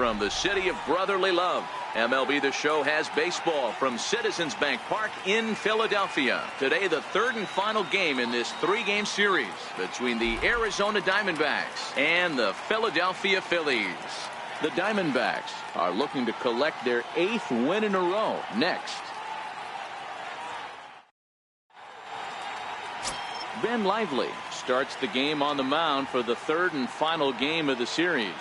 from the city of brotherly love. MLB The Show has baseball from Citizens Bank Park in Philadelphia. Today, the third and final game in this three-game series between the Arizona Diamondbacks and the Philadelphia Phillies. The Diamondbacks are looking to collect their 8th win in a row next. Ben Lively starts the game on the mound for the third and final game of the series.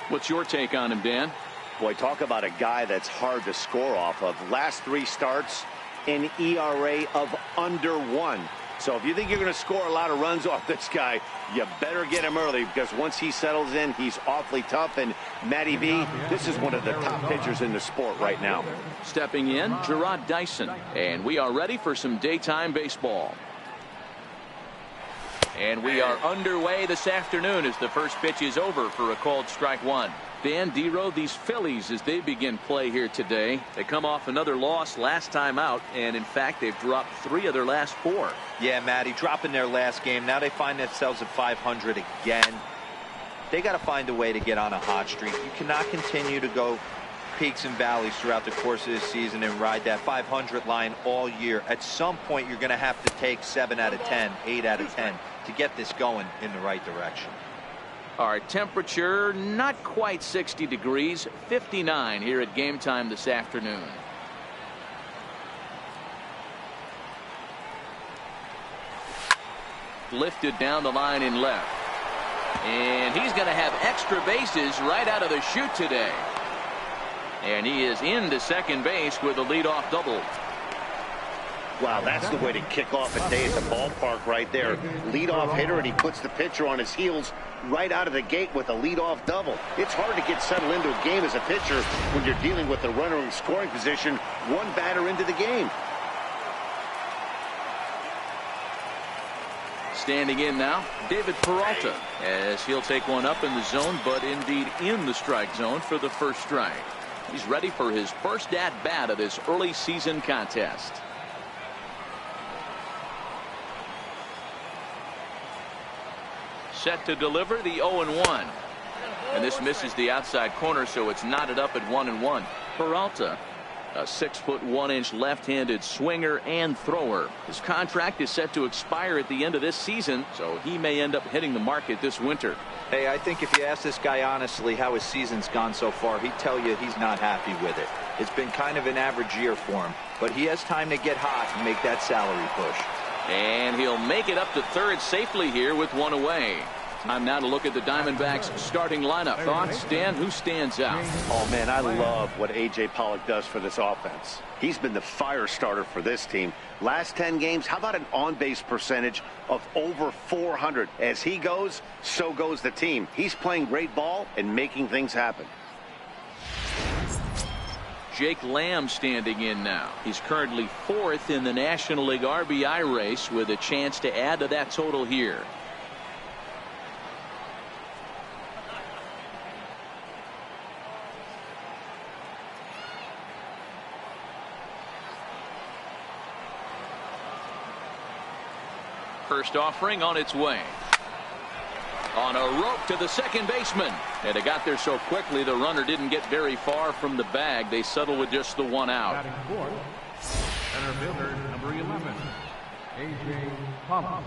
What's your take on him, Dan? Boy, talk about a guy that's hard to score off of. Last 3 starts, an ERA of under 1. So if you think you're going to score a lot of runs off this guy, you better get him early, because once he settles in, he's awfully tough. And Matty B, this is one of the top pitchers in the sport right now. Stepping in, Gerard Dyson. And we are ready for some daytime baseball. And we are underway this afternoon as the first pitch is over for a called strike one. Dan Dero, these Phillies, as they begin play here today, they come off another loss last time out, and in fact they've dropped 3 of their last 4. Yeah, Matty, dropping their last game. Now they find themselves at 500 again. They got to find a way to get on a hot streak. You cannot continue to go peaks and valleys throughout the course of this season and ride that 500 line all year. At some point you're going to have to take 7 out of 10, 8 out of 10 to get this going in the right direction. Our temperature not quite 60 degrees, 59 here at game time this afternoon. Lifted down the line in left. And he's going to have extra bases right out of the chute today. And he is into second base with a leadoff double. Wow, that's the way to kick off a day at the ballpark right there. Leadoff hitter, and he puts the pitcher on his heels right out of the gate with a leadoff double. It's hard to get settled into a game as a pitcher when you're dealing with a runner in scoring position, 1 batter into the game. Standing in now, David Peralta, as he'll take one up in the zone, but indeed in the strike zone for the first strike. He's ready for his first at-bat of this early season contest. Set to deliver the 0-1. And this misses the outside corner, so it's knotted up at 1-1. Peralta, a 6'1" left-handed swinger and thrower. His contract is set to expire at the end of this season, so he may end up hitting the market this winter. Hey, I think if you ask this guy honestly how his season's gone so far, he'd tell you he's not happy with it. It's been kind of an average year for him, but he has time to get hot and make that salary push. And he'll make it up to third safely here with 1 away. Time now to look at the Diamondbacks starting lineup. Thoughts, Dan? Who stands out? Oh, man, I love what A.J. Pollock does for this offense. He's been the fire starter for this team. Last 10 games, how about an on-base percentage of over 400? As he goes, so goes the team. He's playing great ball and making things happen. Jake Lamb standing in now. He's currently 4th in the National League RBI race with a chance to add to that total here. First offering on its way. On a rope to the second baseman. And it got there so quickly the runner didn't get very far from the bag. They settle with just the 1 out. Center fielder number 11, A.J. Pollock.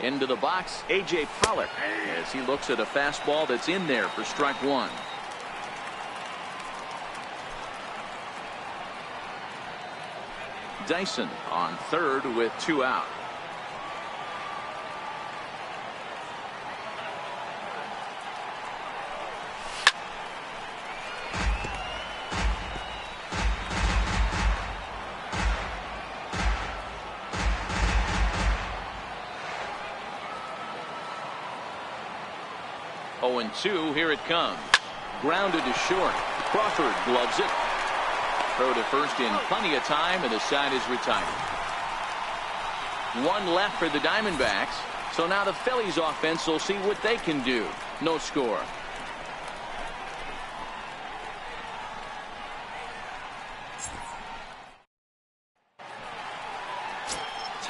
Into the box, A.J. Pollock, as he looks at a fastball that's in there for strike 1. Dyson on third with 2 out. And 2, here it comes. Grounded to short. Crawford gloves it. Throw to first in plenty of time, and the side is retired. 1 left for the Diamondbacks. So now the Phillies offense will see what they can do. No score.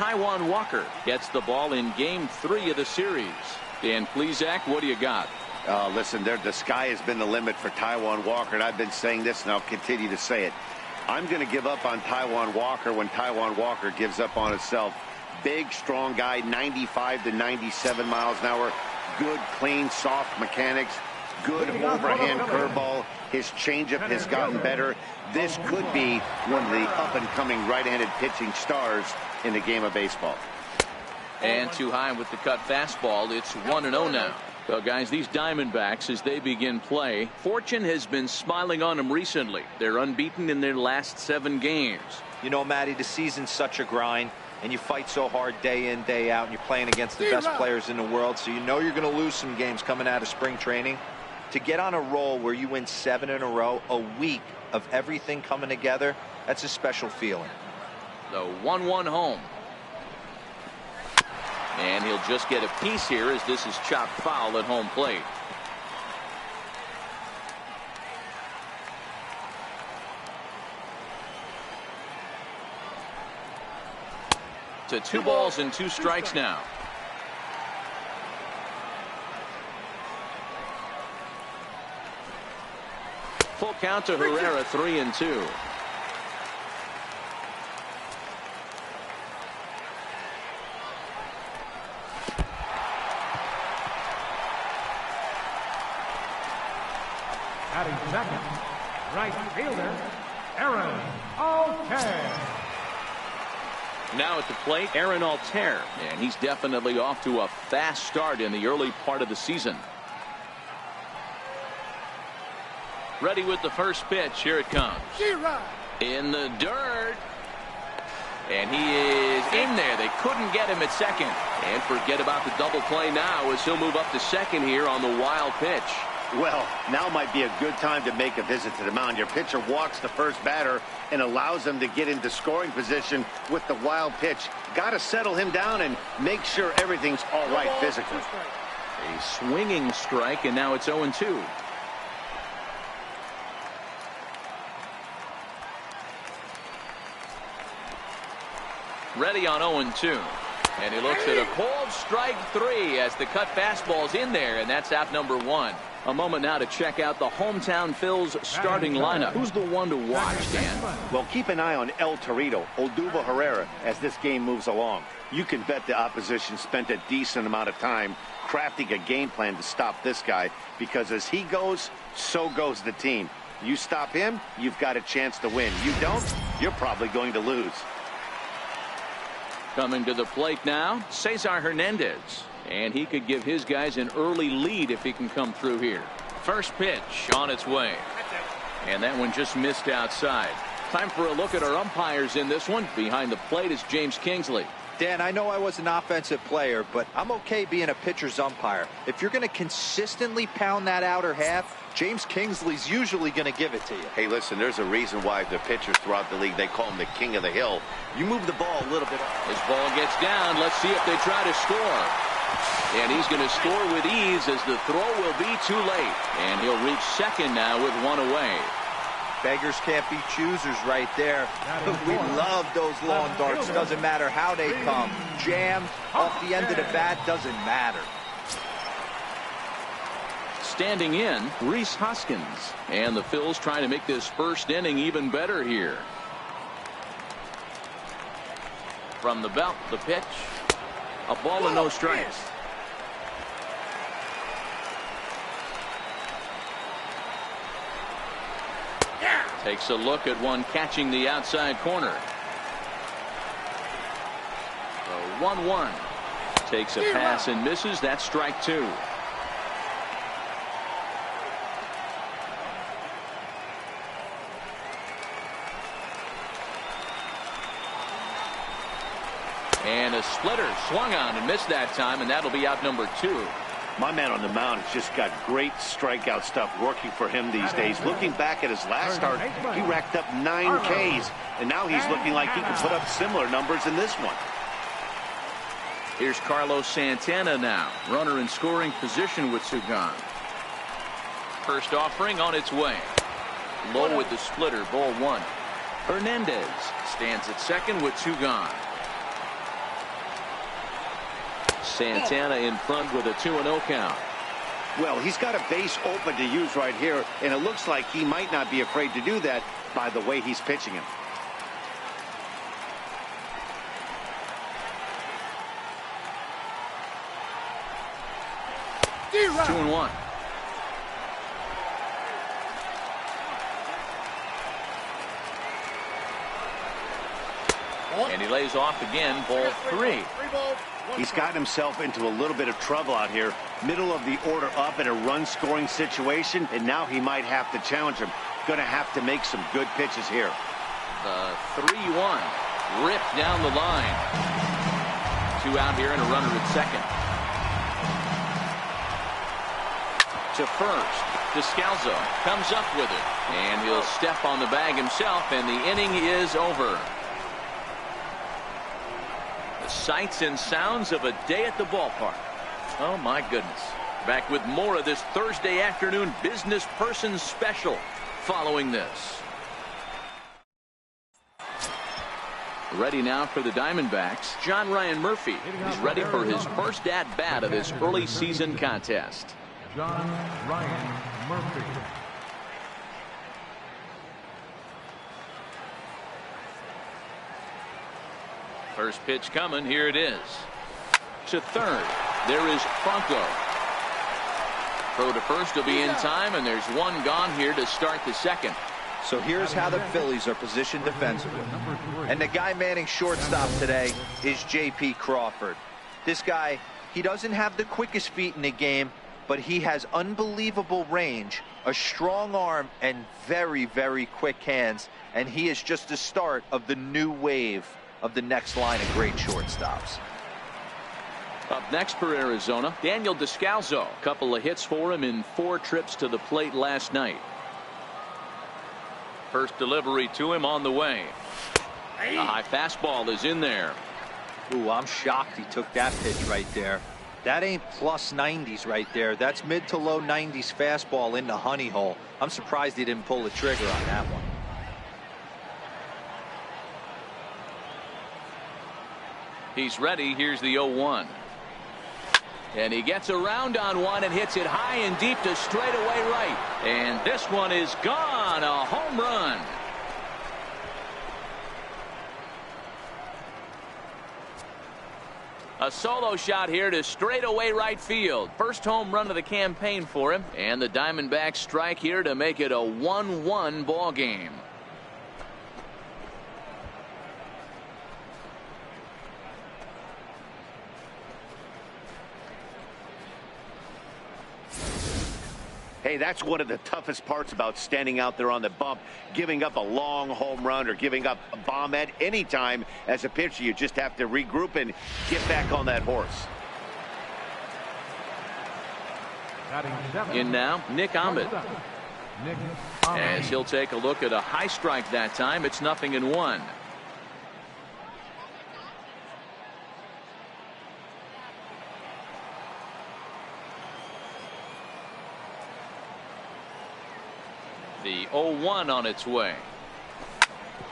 Taijuan Walker gets the ball in Game 3 of the series. Dan Plesac, what do you got? Listen, the sky has been the limit for Taijuan Walker, and I've been saying this, and I'll continue to say it. I'm going to give up on Taijuan Walker when Taijuan Walker gives up on himself. Big, strong guy, 95 to 97 miles an hour. Good, clean, soft mechanics. Good overhand curveball. His changeup has gotten better. This could be one of the up-and-coming right-handed pitching stars in the game of baseball. And too high with the cut fastball. It's 1-0 now. So, guys, these Diamondbacks, as they begin play, fortune has been smiling on them recently. They're unbeaten in their last 7 games. You know, Matty, the season's such a grind, and you fight so hard day in, day out, and you're playing against the best players in the world, so you know you're going to lose some games coming out of spring training. To get on a roll where you win 7 in a row, a week of everything coming together, that's a special feeling. The 1-1 home. And he'll just get a piece here as this is chopped foul at home plate. To 2 balls and 2 strikes now. Full count to Herrera, 3-2. Batting second, right fielder, Aaron Altair. Now at the plate, Aaron Altair, and he's definitely off to a fast start in the early part of the season. Ready with the first pitch. Here it comes. In the dirt. And he is in there. They couldn't get him at second. And forget about the double play now as he'll move up to second here on the wild pitch. Well, now might be a good time to make a visit to the mound. Your pitcher walks the first batter and allows him to get into scoring position with the wild pitch. Got to settle him down and make sure everything's all right physically. A swinging strike, and now it's 0-2. Ready on 0-2. And he looks at a cold strike 3 as the cut fastball's in there, and that's out number 1. A moment now to check out the hometown Phil's starting lineup. Who's the one to watch, Dan? Well, keep an eye on El Torito, Odubel Herrera, as this game moves along. You can bet the opposition spent a decent amount of time crafting a game plan to stop this guy, because as he goes, so goes the team. You stop him, you've got a chance to win. You don't, you're probably going to lose. Coming to the plate now, Cesar Hernandez. And he could give his guys an early lead if he can come through here. First pitch on its way. And that one just missed outside. Time for a look at our umpires in this one. Behind the plate is James Kingsley. Dan, I know I was an offensive player, but I'm okay being a pitcher's umpire. If you're going to consistently pound that outer half, James Kingsley's usually going to give it to you. Hey, listen, there's a reason why the pitchers throughout the league, they call him the king of the hill. You move the ball a little bit. His ball gets down. Let's see if they try to score. And he's going to score with ease as the throw will be too late. And he'll reach second now with 1 away. Beggars can't be choosers right there. We love those long darts. Doesn't matter how they come. Jammed off the end of the bat, doesn't matter. Standing in, Rhys Hoskins. And the Phils trying to make this first inning even better here. From the belt, the pitch. A ball and no strikes. Takes a look at one catching the outside corner. The 1-1. Takes a pass and misses. That's strike 2. And a splitter swung on and missed that time, and that'll be out number 2. My man on the mound has just got great strikeout stuff working for him these days. Looking back at his last start, he racked up 9 Ks, and now he's looking like he can put up similar numbers in this one. Here's Carlos Santana now, runner in scoring position with 2 gone. First offering on its way. Low with the splitter, ball 1. Hernandez stands at second with 2 gone. Santana in front with a 2-0 count. Well, he's got a base open to use right here, and it looks like he might not be afraid to do that by the way he's pitching him. Right. 2-1. And he lays off again, ball 3. He's got himself into a little bit of trouble out here. Middle of the order up in a run-scoring situation, and now he might have to challenge him. Going to have to make some good pitches here. The 3-1 ripped down the line. 2 out here and a runner at second. To first, Descalzo comes up with it, and he'll step on the bag himself, and the inning is over. The sights and sounds of a day at the ballpark. Oh my goodness. Back with more of this Thursday afternoon business person special following this. Ready now for the Diamondbacks, John Ryan Murphy. He's ready for his first at-bat of this early season contest. John Ryan Murphy. First pitch coming. Here it is. To third. There is Franco. Throw to first will be in time, and there's one gone here to start the second. So here's how the Phillies are positioned defensively. And the guy manning shortstop today is J.P. Crawford. This guy, he doesn't have the quickest feet in the game, but he has unbelievable range, a strong arm, and very, very quick hands. And he is just the start of the new wave of the next line of great shortstops. Up next for Arizona, Daniel Descalzo. Couple of hits for him in 4 trips to the plate last night. First delivery to him on the way. A high fastball is in there. Ooh, I'm shocked he took that pitch right there. That ain't plus 90s right there. That's mid to low 90s fastball in the honey hole. I'm surprised he didn't pull the trigger on that one. He's ready. Here's the 0-1. And he gets around on one and hits it high and deep to straightaway right. And this one is gone. A home run. A solo shot here to straightaway right field. First home run of the campaign for him. And the Diamondbacks strike here to make it a 1-1 ball game. Hey, that's one of the toughest parts about standing out there on the bump. Giving up a long home run or giving up a bomb at any time as a pitcher. You just have to regroup and get back on that horse. In now, Nick Ahmed. As he'll take a look at a high strike that time. It's 0-1. The 0-1 on its way.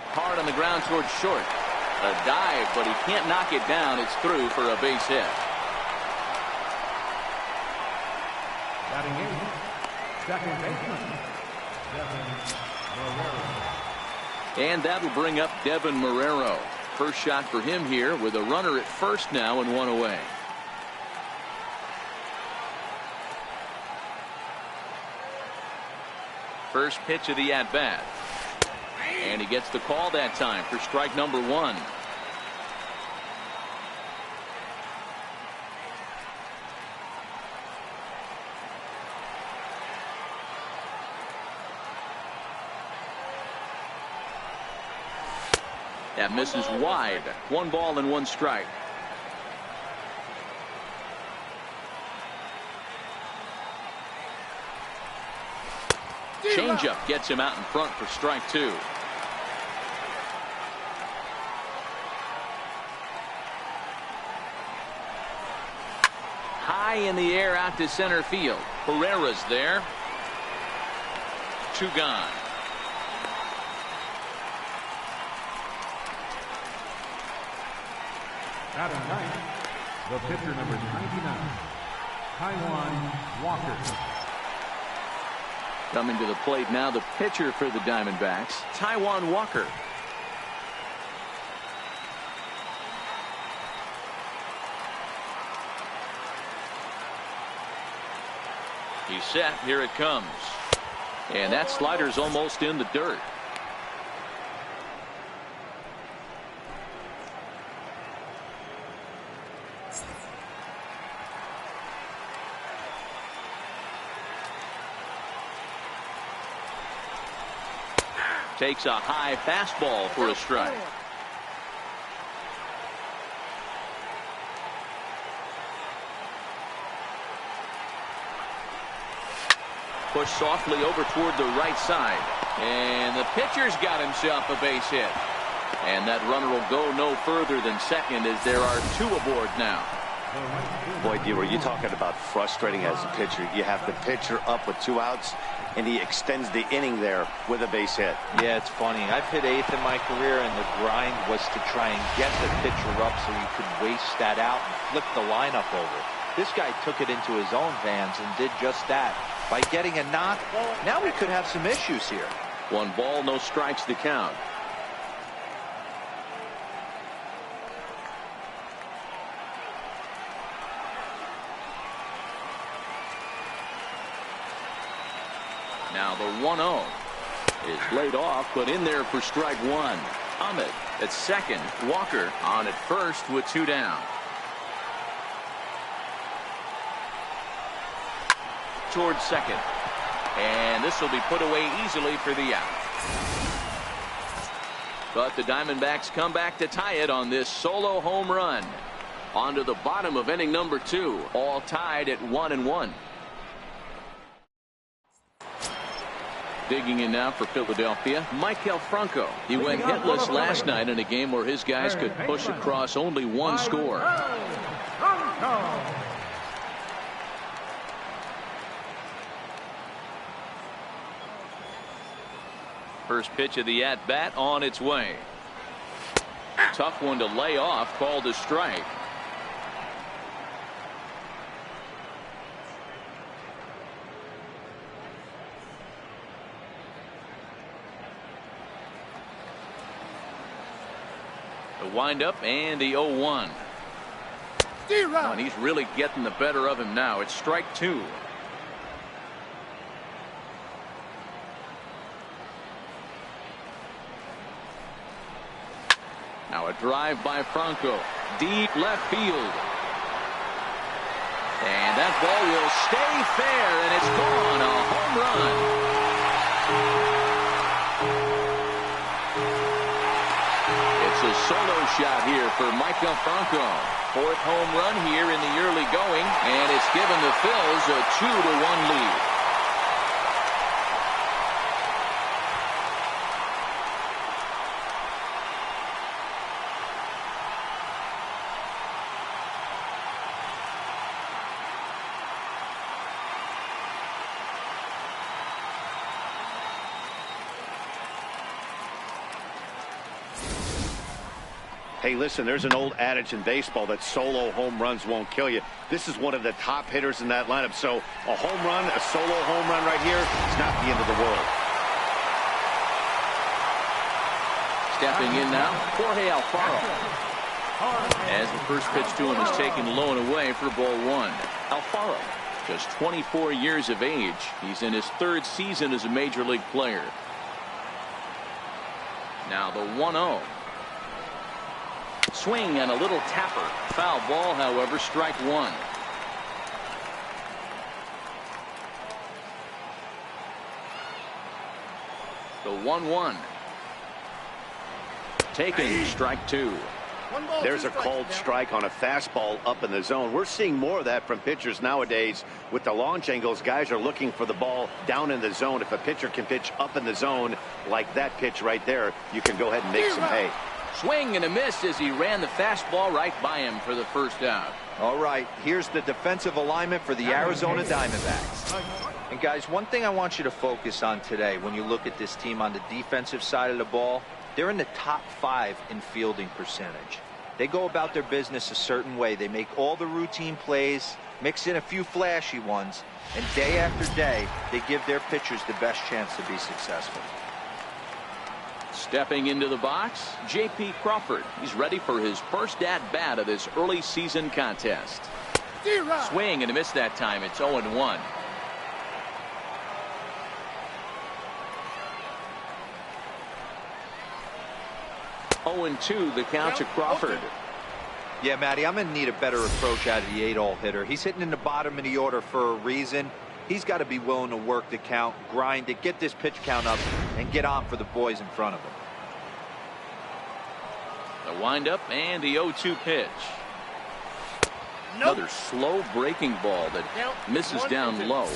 Hard on the ground towards short. A dive, but he can't knock it down. It's through for a base hit. Batting in, second baseman, Devin Marrero. And that'll bring up Devin Marrero. First shot for him here with a runner at first now and 1 away. First pitch of the at-bat. And he gets the call that time for strike number 1. That misses wide. 1 ball and 1 strike. Changeup gets him out in front for strike 2. High in the air out to center field. Herrera's there. 2 gone. Batting ninth, The pitcher, number 99, Taiwan Walker. Coming to the plate now, the pitcher for the Diamondbacks, Taiwan Walker. He's set. Here it comes. And that slider's almost in the dirt. Takes a high fastball for a strike. Pushed softly over toward the right side. And the pitcher's got himself a base hit. And that runner will go no further than second as there are 2 aboard now. Boy, D, were you talking about frustrating as a pitcher? You have the pitcher up with 2 outs, and he extends the inning there with a base hit. Yeah, it's funny. I've hit 8th in my career, and the grind was to try and get the pitcher up so he could waste that out and flip the lineup over. This guy took it into his own hands and did just that. By getting a knock, now we could have some issues here. 1 ball, no strikes to count. Now the 1-0 is laid off, but in there for strike 1. Ahmed at second, Walker on at first with 2 down. Towards second, and this will be put away easily for the out. But the Diamondbacks come back to tie it on this solo home run. On to the bottom of inning number 2, all tied at 1-1. Digging in now for Philadelphia, Maikel Franco. He went hitless last night in a game where his guys could push across only 1 score. First pitch of the at-bat on its way. Tough one to lay off, called a strike. The windup and the 0-1. Oh, and he's really getting the better of him now. It's strike 2. Now a drive by Franco, deep left field. And that ball will stay fair, and it's gone. A home run. It's a solo shot here for Maikel Franco. 4th home run here in the early going, and it's given the Phils a 2-1 lead. Hey, listen, there's an old adage in baseball that solo home runs won't kill you. This is one of the top hitters in that lineup. So a home run, a solo home run right here, is not the end of the world. Stepping in now, Jorge Alfaro. As the first pitch to him is taken low and away for ball 1. Alfaro, just 24 years of age. He's in his 3rd season as a major league player. Now the 1-0. Swing and a little tapper. Foul ball, however, strike 1. The 1-1. Taken, strike 2. There's a called strike on a fastball up in the zone. We're seeing more of that from pitchers nowadays. With the launch angles, guys are looking for the ball down in the zone. If a pitcher can pitch up in the zone like that pitch right there, you can go ahead and make some hay. Swing and a miss as he ran the fastball right by him for the first out. All right, here's the defensive alignment for the Arizona Diamondbacks. And guys, one thing I want you to focus on today when you look at this team on the defensive side of the ball, they're in the top 5 in fielding percentage. They go about their business a certain way. They make all the routine plays, mix in a few flashy ones, and day after day, they give their pitchers the best chance to be successful. Stepping into the box, J.P. Crawford. He's ready for his first at-bat of this early season contest. Swing and a miss that time. It's 0-1. The count to Crawford. Yeah, Matty, I'm going to need a better approach out of the 8-hole hitter. He's hitting in the bottom of the order for a reason. He's got to be willing to work the count, grind it, get this pitch count up, and get on for the boys in front of him. The windup and the 0-2 pitch. Another slow breaking ball that misses down low.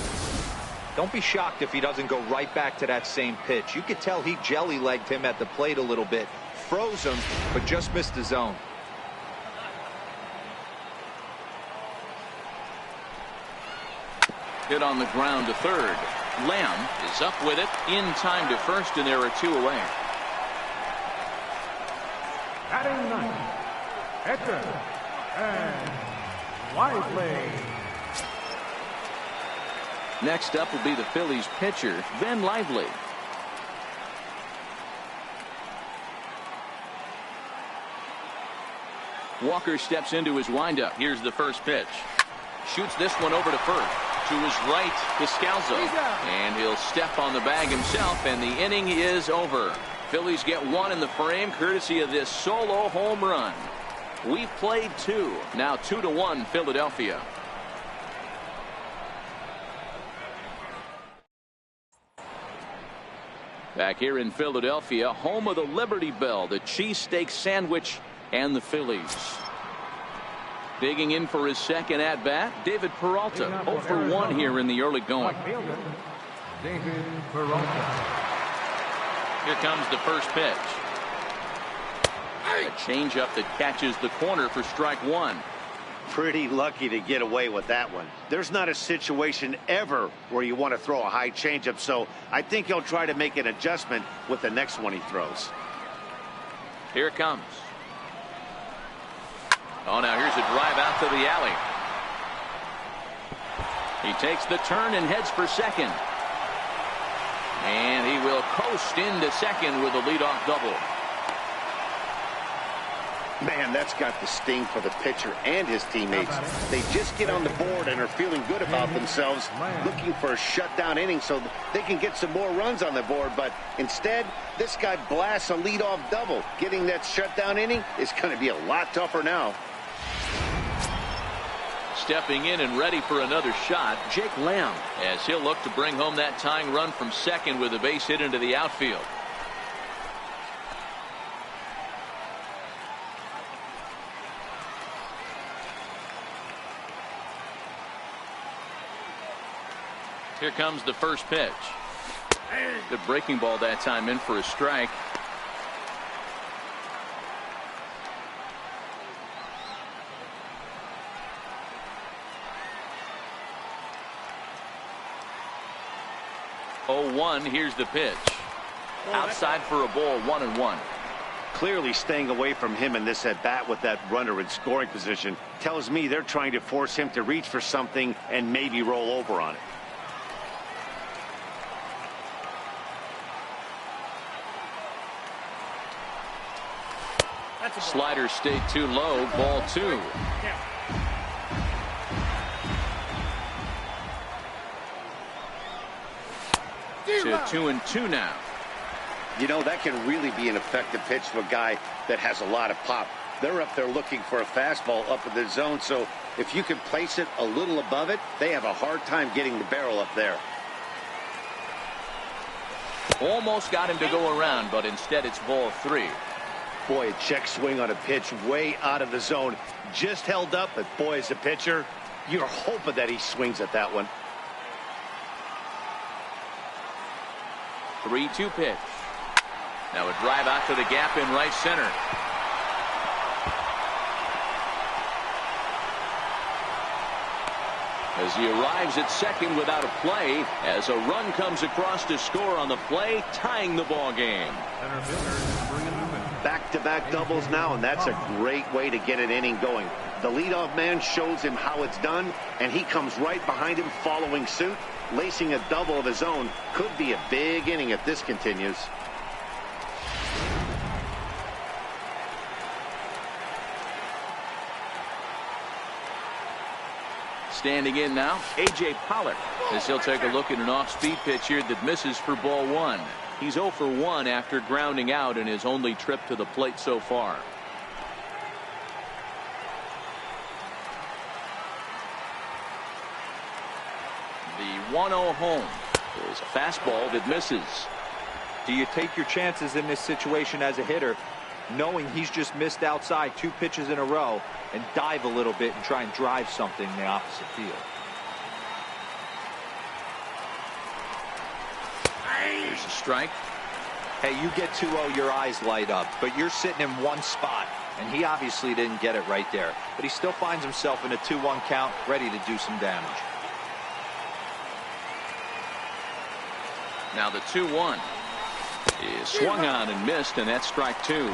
Don't be shocked if he doesn't go right back to that same pitch. You could tell he jelly-legged him at the plate a little bit. Froze him, but just missed the zone. Hit on the ground to third. Lamb is up with it in time to first, and there are 2 away. Batting ninth, Hector and Lively. Next up will be the Phillies pitcher, Ben Lively. Walker steps into his windup. Here's the first pitch. Shoots this one over to first. To his right, Descalzo. And he'll step on the bag himself, and the inning is over. Phillies get 1 in the frame, courtesy of this solo home run. We played 2. Now 2-1 Philadelphia. Back here in Philadelphia, home of the Liberty Bell, the cheesesteak sandwich, and the Phillies. Digging in for his second at-bat, David Peralta, 0 for 1 here in the early going. David Peralta. Here comes the first pitch. A changeup that catches the corner for strike 1. Pretty lucky to get away with that one. There's not a situation ever where you want to throw a high changeup, so I think he'll try to make an adjustment with the next one he throws. Here it comes. Oh, now here's a drive out to the alley. He takes the turn and heads for second. And he will coast into second with a leadoff double. Man, that's got the sting for the pitcher and his teammates. They just get on the board and are feeling good about themselves, looking for a shutdown inning so they can get some more runs on the board. But instead, this guy blasts a leadoff double. Getting that shutdown inning is going to be a lot tougher now. Stepping in and ready for another shot, Jake Lamb, as he'll look to bring home that tying run from second with a base hit into the outfield. Here comes the first pitch. Good breaking ball that time, in for a strike. Here's the pitch. Outside for a ball, 1-1. Clearly staying away from him in this at-bat with that runner in scoring position tells me they're trying to force him to reach for something and maybe roll over on it. Slider stayed too low, ball 2. To 2-2 now. You know, that can really be an effective pitch to a guy that has a lot of pop. They're up there looking for a fastball up in the zone, so if you can place it a little above it, they have a hard time getting the barrel up there. Almost got him to go around, but instead it's ball 3. Boy, a check swing on a pitch way out of the zone. Just held up, but boy, as a pitcher, you're hoping that he swings at that one. 3-2 pitch. Now a drive out to the gap in right center. As he arrives at second without a play, as a run comes across to score on the play, tying the ball game. Center fielder is bringing him in. back-to-back doubles now, and that's a great way to get an inning going. The leadoff man shows him how it's done, and he comes right behind him following suit. Lacing a double of his own could be a big inning if this continues. Standing in now, A.J. Pollock, as he'll take a look at an off-speed pitch here that misses for ball one. He's 0 for 1 after grounding out in his only trip to the plate so far. The 1-0 home is a fastball that misses. Do you take your chances in this situation as a hitter, knowing he's just missed outside 2 pitches in a row, and dive a little bit and try and drive something in the opposite field? Here's a strike. Hey, you get 2-0, your eyes light up, but you're sitting in one spot, and he obviously didn't get it right there. But he still finds himself in a 2-1 count, ready to do some damage. Now the 2-1 is swung on and missed, and that's strike 2.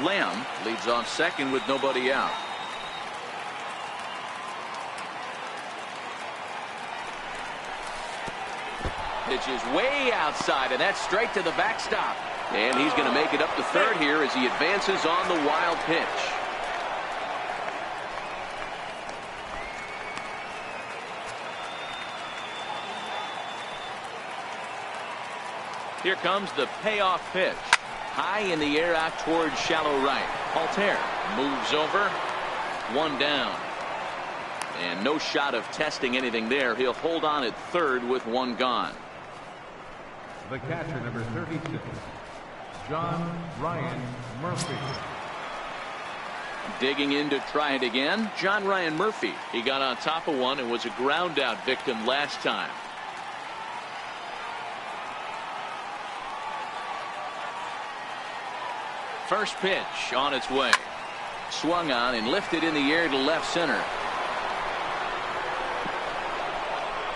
Lamb leads off second with nobody out. Pitch is way outside, and that's straight to the backstop. And he's going to make it up to third here as he advances on the wild pitch. Here comes the payoff pitch. High in the air out towards shallow right. Altair moves over. 1 down. And no shot of testing anything there. He'll hold on at third with 1 gone. The catcher, number 32, John Ryan Murphy. Digging in to try it again, John Ryan Murphy. He got on top of one and was a ground out victim last time. First pitch on its way. Swung on and lifted in the air to left center.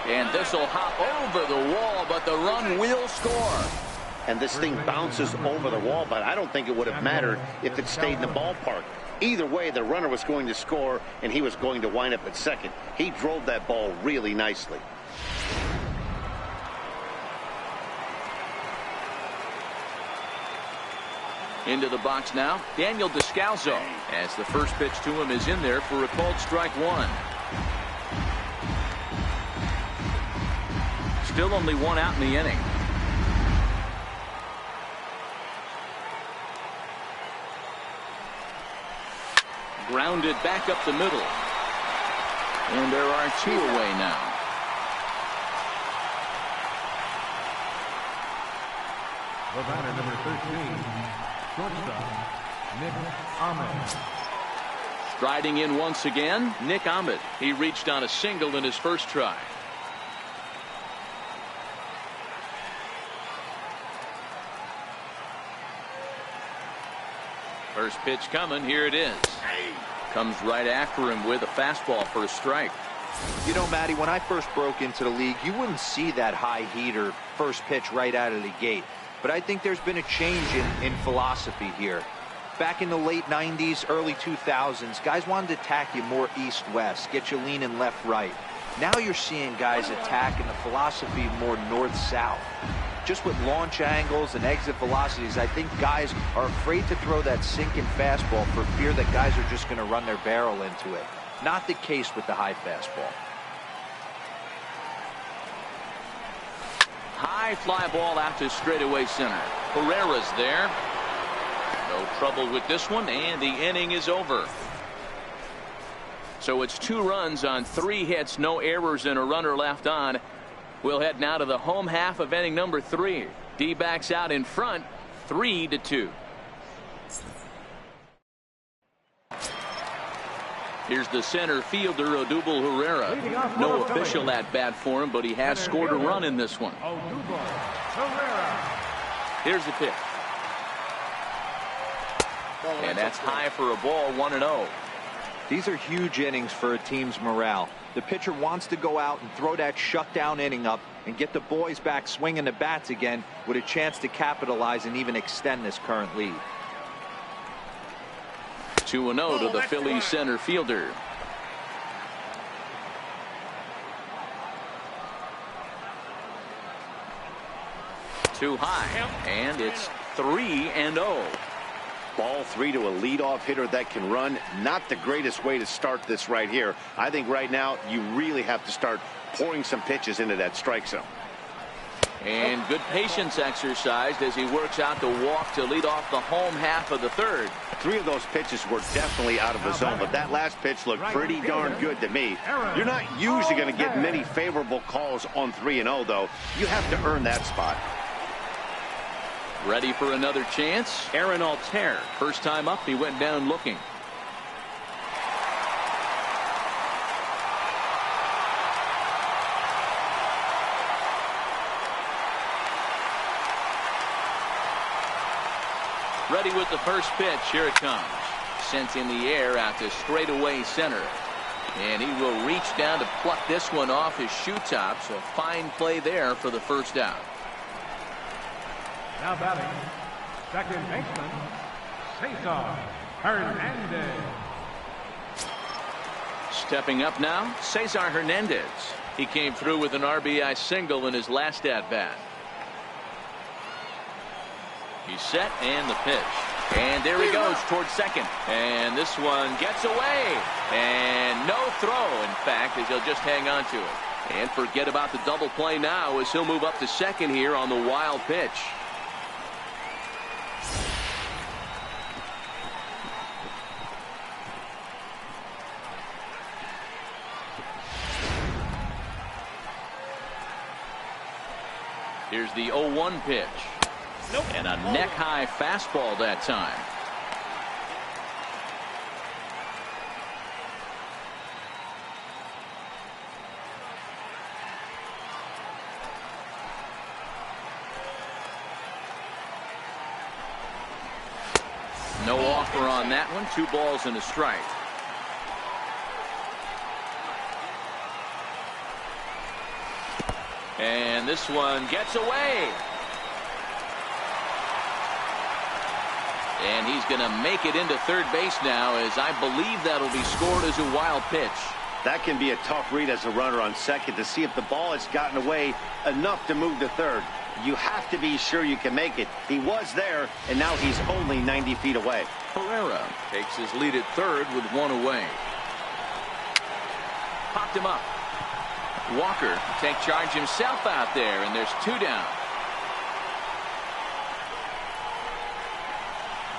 And this will hop over the wall, but the run will score. And this thing bounces over the wall, but I don't think it would have mattered if it stayed in the ballpark. Either way, the runner was going to score, and he was going to wind up at second. He drove that ball really nicely. Into the box now, Daniel Descalso, as the first pitch to him is in there for a called strike 1. Still only 1 out in the inning. Grounded back up the middle. And there are 2 away now. The batter, number 13, shortstop, Nick Ahmed. Striding in once again, Nick Ahmed. He reached on a single in his first try. First pitch coming. Here it is. Comes right after him with a fastball for a strike. You know, Matty, when I first broke into the league, you wouldn't see that high heater first pitch right out of the gate. But I think there's been a change in philosophy here. Back in the late 90s, early 2000s, guys wanted to attack you more east-west, get you leaning left-right. Now you're seeing guys attack in the philosophy more north-south. Just with launch angles and exit velocities, I think guys are afraid to throw that sinking fastball for fear that guys are just going to run their barrel into it. Not the case with the high fastball. High fly ball out to straightaway center. Herrera's there. No trouble with this one, and the inning is over. So it's 2 runs on 3 hits, no errors, and a runner left on. We'll head now to the home half of inning number 3. D-backs out in front, 3-2. Here's the center fielder, Odubel Herrera. No official at bat for him, but he has scored a run in this one. Here's the pitch. And that's high for a ball, 1-0. These are huge innings for a team's morale. The pitcher wants to go out and throw that shutdown inning up and get the boys back swinging the bats again with a chance to capitalize and even extend this current lead. 2-0 to the Phillies center fielder. Too high, and it's 3-0. Ball 3 to a leadoff hitter that can run. Not the greatest way to start this right here. I think right now you really have to start pouring some pitches into that strike zone. And good patience exercised as he works out the walk to lead off the home half of the third. 3 of those pitches were definitely out of the zone, but that last pitch looked pretty darn good to me. You're not usually going to get many favorable calls on 3-0, though. You have to earn that spot. Ready for another chance? Aaron Altair. First time up, he went down looking. Ready with the first pitch. Here it comes. Sent in the air out to straightaway center. And he will reach down to pluck this one off his shoe top. So fine play there for the first out. Now batting, second baseman, Cesar Hernandez. Stepping up now, Cesar Hernandez. He came through with an RBI single in his last at-bat. He's set, and the pitch. And there he goes towards second. And this one gets away. And no throw, in fact, as he'll just hang on to it. And forget about the double play now as he'll move up to second here on the wild pitch. Here's the 0-1 pitch. And a neck-high fastball that time. No offer on that one. 2 balls and a strike. And this one gets away. And he's going to make it into third base now, as I believe that'll be scored as a wild pitch. That can be a tough read as a runner on second to see if the ball has gotten away enough to move to third. You have to be sure you can make it. He was there, and now he's only 90 feet away. Pereira takes his lead at third with 1 away. Popped him up. Walker take charge himself out there, and there's 2 down.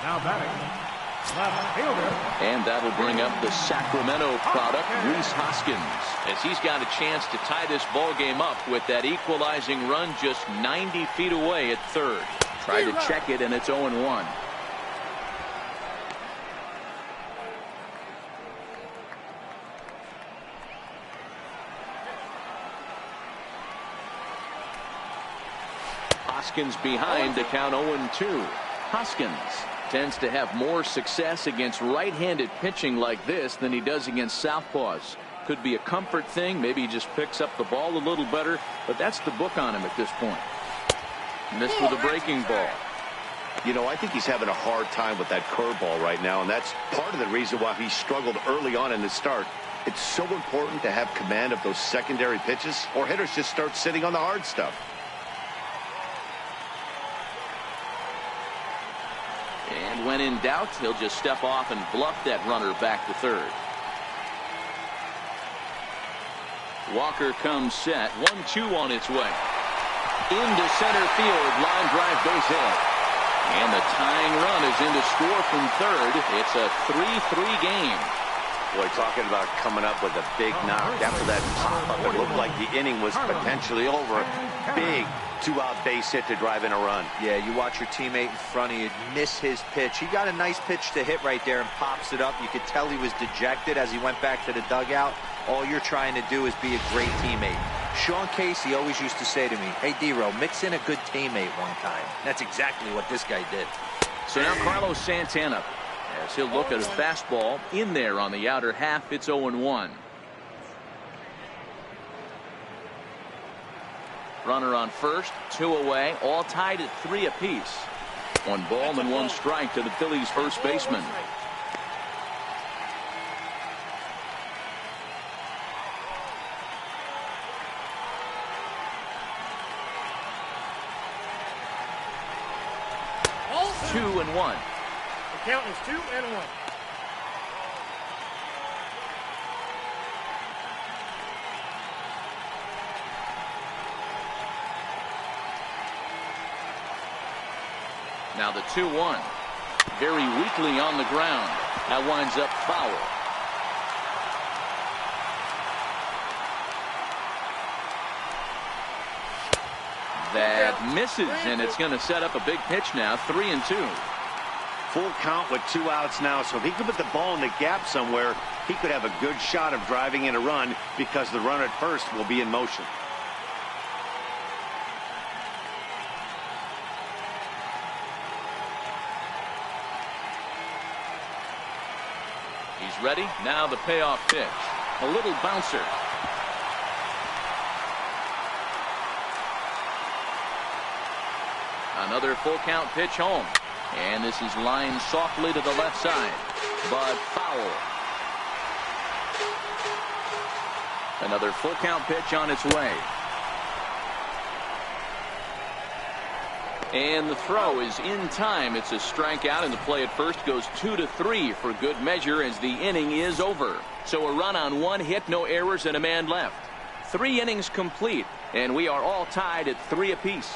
Now batting, left fielder. And that'll bring up the Sacramento product, Rhys Hoskins, as he's got a chance to tie this ball game up with that equalizing run just 90 feet away at third. Tried to check it, and it's 0-1. Hoskins behind to count 0-2. Hoskins tends to have more success against right-handed pitching like this than he does against southpaws. Could be a comfort thing. Maybe he just picks up the ball a little better, but that's the book on him at this point. Missed with a breaking ball. You know, I think he's having a hard time with that curveball right now, and that's part of the reason why he struggled early on in the start. It's so important to have command of those secondary pitches, or hitters just start sitting on the hard stuff. And when in doubt, he'll just step off and bluff that runner back to third. Walker comes set. 1-2 on its way. Into center field. Line drive, base hit. And the tying run is in to score from third. It's a 3-3 game. Boy, talking about coming up with a big knock. After that pop-up, it looked like the inning was potentially over. Big 2-out base hit to drive in a run. Yeah, you watch your teammate in front of you miss his pitch. He got a nice pitch to hit right there and pops it up. You could tell he was dejected as he went back to the dugout. All you're trying to do is be a great teammate. Sean Casey always used to say to me, hey, D-Row, mix in a good teammate one time. That's exactly what this guy did. So now Carlos Santana. As he'll look at a fastball in there on the outer half. It's 0-1. Runner on first, 2 away, all tied at 3 apiece. 1 ball and 1 strike to the Phillies first baseman. Two and 1. The count is 2-1. Now the 2-1. Very weakly on the ground. That winds up foul. That misses, and it's going to set up a big pitch now. 3-2. Full count with 2 outs now, so if he could put the ball in the gap somewhere, he could have a good shot of driving in a run because the runner at first will be in motion. He's ready. Now the payoff pitch. A little bouncer. Another full count pitch home. And this is lined softly to the left side. But foul. Another full count pitch on its way. And the throw is in time. It's a strikeout, and the play at first goes 2-3 for good measure as the inning is over. So a run on 1 hit, no errors, and a man left. 3 innings complete, and we are all tied at 3 apiece.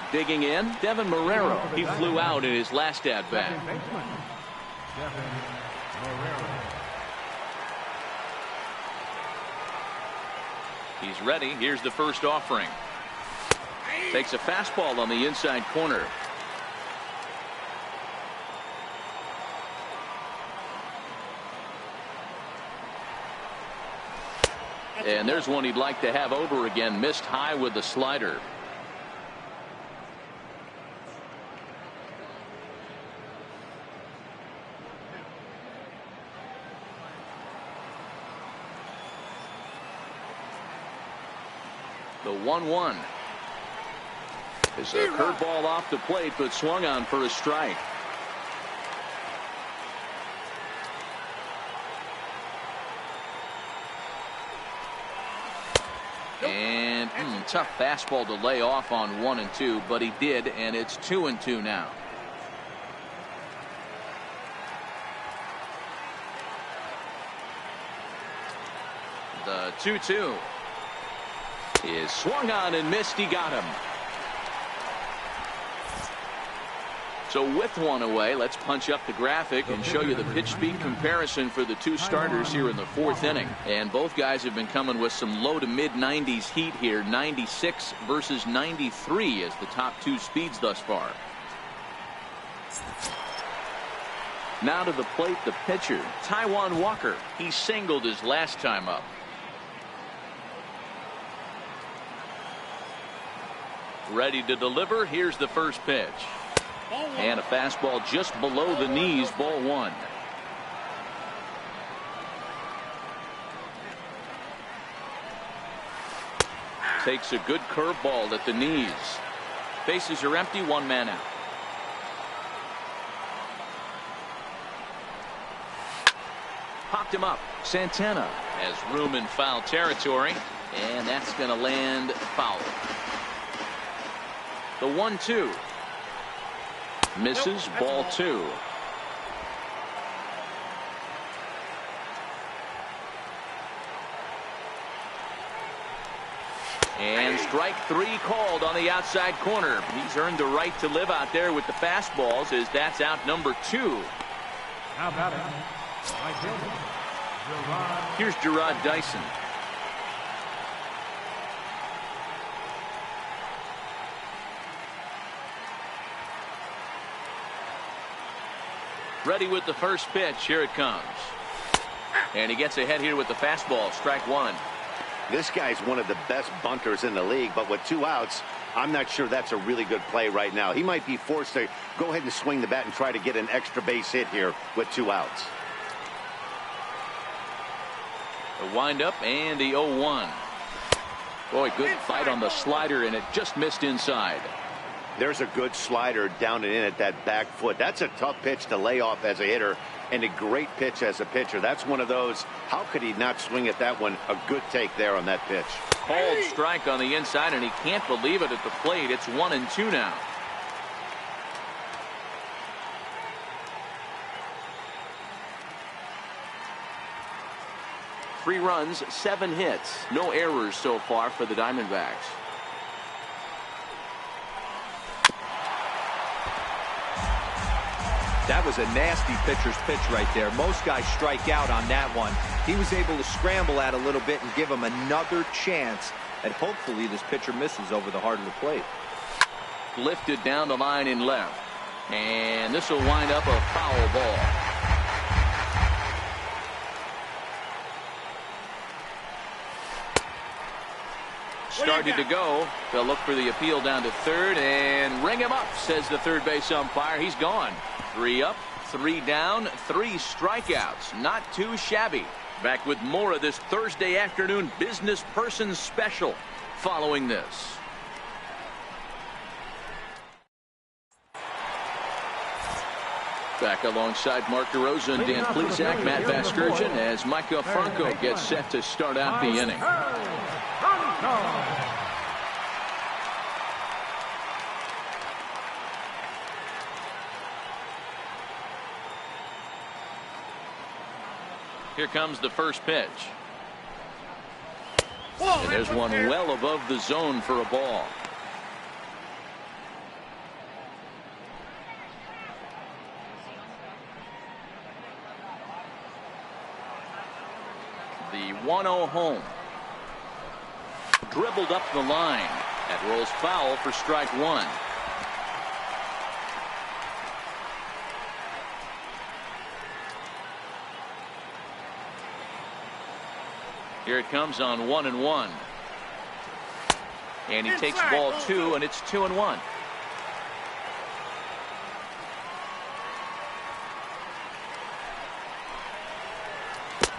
Digging in, Devin Marrero. He flew out in his last at-bat. He's ready. Here's the first offering. Takes a fastball on the inside corner. And there's one he'd like to have over again. Missed high with the slider. The 1-1. It's a curveball off the plate, but swung on for a strike. And tough fastball to lay off on 1 and 2, but he did, and it's 2 and 2 now. The 2-2 is swung on and missed. He got him. So with 1 away, let's punch up the graphic and show you the pitch speed comparison for the 2 starters here in the 4th inning. And both guys have been coming with some low to mid 90s heat here. 96 versus 93 as the top 2 speeds thus far. Now to the plate, the pitcher, Taijuan Walker. He singled his last time up. Ready to deliver. Here's the first pitch. And a fastball just below the knees. Ball 1. Takes a good curveball at the knees. Bases are empty. 1 man out. Popped him up. Santana has room in foul territory, and that's going to land foul. The 1-2 misses. Ball 2. And strike 3 called on the outside corner. He's earned the right to live out there with the fastballs, as that's out number 2. How about it? Here's Gerard Dyson. Ready with the first pitch. Here it comes. And he gets ahead here with the fastball. Strike 1. This guy's one of the best bunters in the league, but with 2 outs, I'm not sure that's a really good play right now. He might be forced to go ahead and swing the bat and try to get an extra base hit here with 2 outs. The windup and the 0-1. Boy, good fight on the slider, and it just missed inside. There's a good slider down and in at that back foot. That's a tough pitch to lay off as a hitter, and a great pitch as a pitcher. That's one of those, how could he not swing at that one? A good take there on that pitch. Called strike on the inside, and he can't believe it at the plate. It's 1-2 now. Three runs, 7 hits. No errors so far for the Diamondbacks. That was a nasty pitcher's pitch right there. Most guys strike out on that one. He was able to scramble at a little bit and give him another chance. And hopefully this pitcher misses over the heart of the plate. Lifted down the line in left. And this will wind up a foul ball. Started to go. They'll look for the appeal down to third and ring him up, says the third base umpire. He's gone. 3 up, 3 down, 3 strikeouts. Not too shabby. Back with more of this Thursday afternoon business person special following this. Back alongside Mark DeRosa and Dan Plesac, Matt Vasgersian, as Micah Franco gets set to start out the inning. Here comes the first pitch. And there's one well above the zone for a ball. The 1-0 home. Dribbled up the line. That rolls foul for strike 1. Here it comes on 1-1. And he takes ball 2, and it's 2-1.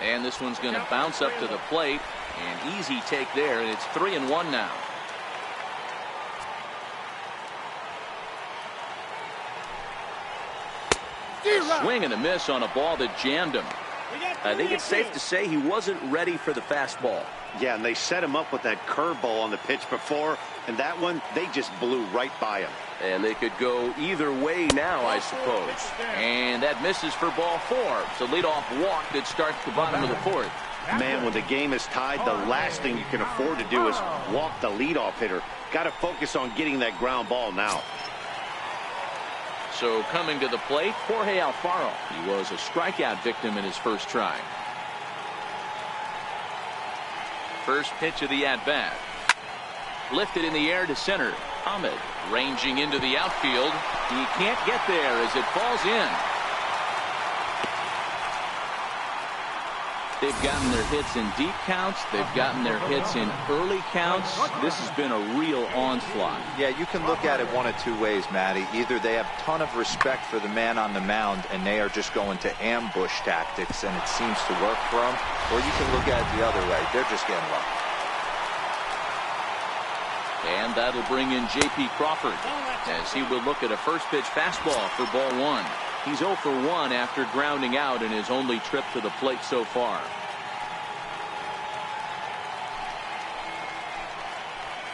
And this one's going to bounce up to the plate. An easy take there, and it's 3-1 now. Swing and a miss on a ball that jammed him. I think it's safe to say he wasn't ready for the fastball. Yeah, and they set him up with that curveball on the pitch before, and that one, they just blew right by him. And they could go either way now, I suppose. And that misses for ball 4. So leadoff walk that starts the bottom of the 4th. Man, when the game is tied, the last thing you can afford to do is walk the leadoff hitter. Got to focus on getting that ground ball now. So coming to the plate, Jorge Alfaro. He was a strikeout victim in his first try. First pitch of the at-bat. Lifted in the air to center. Ahmed ranging into the outfield. He can't get there as it falls in. They've gotten their hits in deep counts. They've gotten their hits in early counts. This has been a real onslaught. Yeah, you can look at it one of 2 ways, Matty. Either they have a ton of respect for the man on the mound and they are just going to ambush tactics and it seems to work for them, or you can look at it the other way. They're just getting lucky. And that'll bring in J.P. Crawford as he will look at a first pitch fastball for ball 1. He's 0 for 1 after grounding out in his only trip to the plate so far.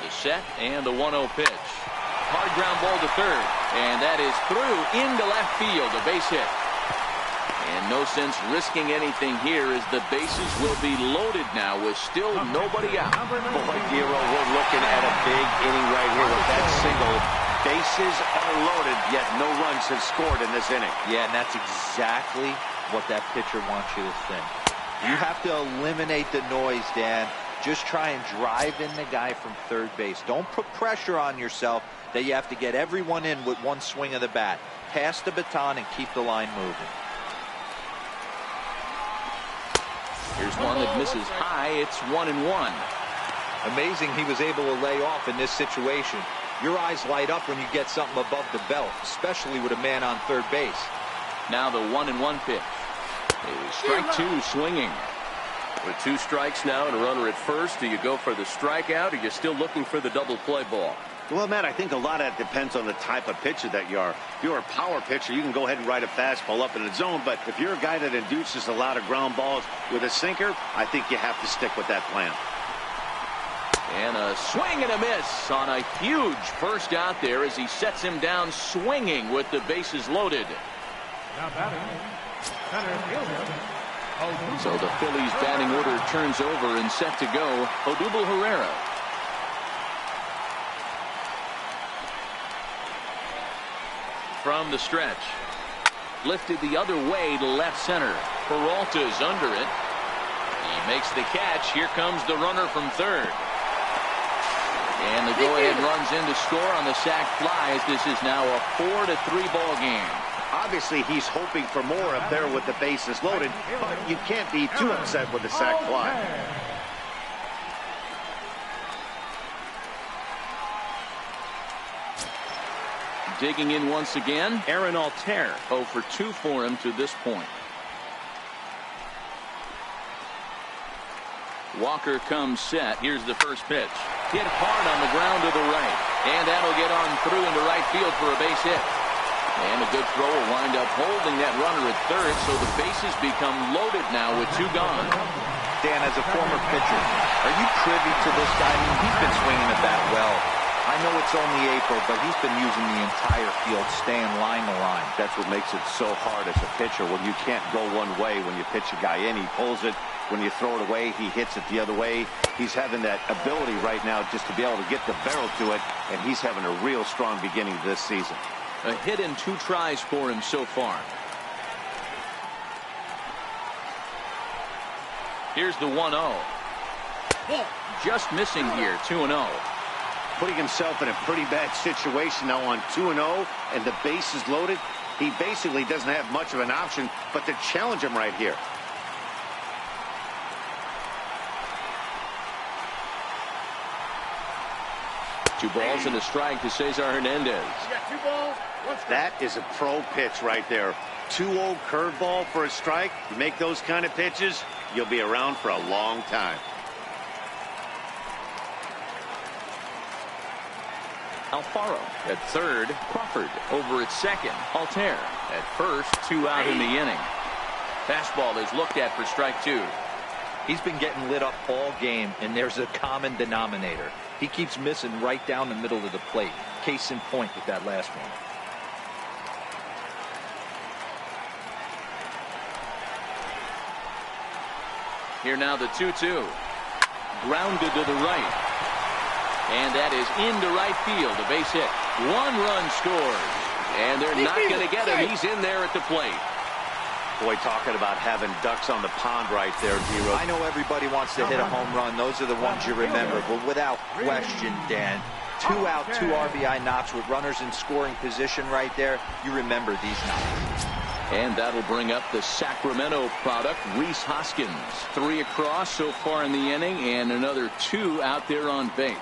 The set and the 1-0 pitch. Hard ground ball to third. And that is through into left field. A base hit. And no sense risking anything here as the bases will be loaded now with still nobody out. Boy, Giro, we're looking at a big inning right here with that single. Bases are loaded, yet no runs have scored in this inning. Yeah, and that's exactly what that pitcher wants you to think. You have to eliminate the noise, Dan. Just try and drive in the guy from third base. Don't put pressure on yourself that you have to get everyone in with one swing of the bat. Pass the baton and keep the line moving. Here's one that misses high. It's 1-1. Amazing he was able to lay off in this situation. Your eyes light up when you get something above the belt, especially with a man on third base. Now the 1-1 pitch. It is strike two swinging. With 2 strikes now and a runner at first, do you go for the strikeout or are you still looking for the double play ball? Well, Matt, I think a lot of that depends on the type of pitcher that you are. If you're a power pitcher, you can go ahead and ride a fastball up in the zone. But if you're a guy that induces a lot of ground balls with a sinker, I think you have to stick with that plan. And a swing and a miss on a huge first out there as he sets him down swinging with the bases loaded. Now batting, center fielder. So the Phillies batting order turns over and set to go. Odubel Herrera. From the stretch. Lifted the other way to left center. Peralta's under it. He makes the catch. Here comes the runner from third. And the go-ahead runs in to score on the sac fly as this is now a 4-3 ball game. Obviously, he's hoping for more up there with the bases loaded, but you can't be too upset with the sac fly. Digging in once again, Aaron Altair. 0 for 2 for him to this point. Walker comes set. Here's the first pitch. Hit hard on the ground to the right. And that'll get on through into right field for a base hit. And a good throw will wind up holding that runner at third, so the bases become loaded now with 2 gone. Dan, as a former pitcher, are you privy to this guy? I mean, he's been swinging the bat well. I know it's only April, but he's been using the entire field, staying line to line. That's what makes it so hard as a pitcher when you can't go one way. When you pitch a guy in, he pulls it. When you throw it away, he hits it the other way. He's having that ability right now just to be able to get the barrel to it, and he's having a real strong beginning this season. A hit in 2 tries for him so far. Here's the 1-0. Just missing here, 2-0. Putting himself in a pretty bad situation now on 2-0, and the bases loaded. He basically doesn't have much of an option but to challenge him right here. Two balls and a strike to Cesar Hernandez. You got 2 balls, 1 strike. That is a pro pitch right there. 2-0 curveball for a strike. You make those kind of pitches, you'll be around for a long time. Alfaro at third. Crawford over at second. Altair at first. 2 out in the inning. Fastball is looked at for strike 2. He's been getting lit up all game, and there's a common denominator. He keeps missing right down the middle of the plate. Case in point with that last one. Here now the 2-2. Grounded to the right. And that is into right field. A base hit. 1 run scores. And they're not going to get him. He's in there at the plate. Boy, talking about having ducks on the pond right there, D-Rose. I know everybody wants to hit a home run. Those are the ones you remember. But without question, Dan, 2 out, 2 RBI knocks with runners in scoring position right there. You remember these knocks. And that'll bring up the Sacramento product, Rhys Hoskins. 3 across so far in the inning, and another 2 out there on base.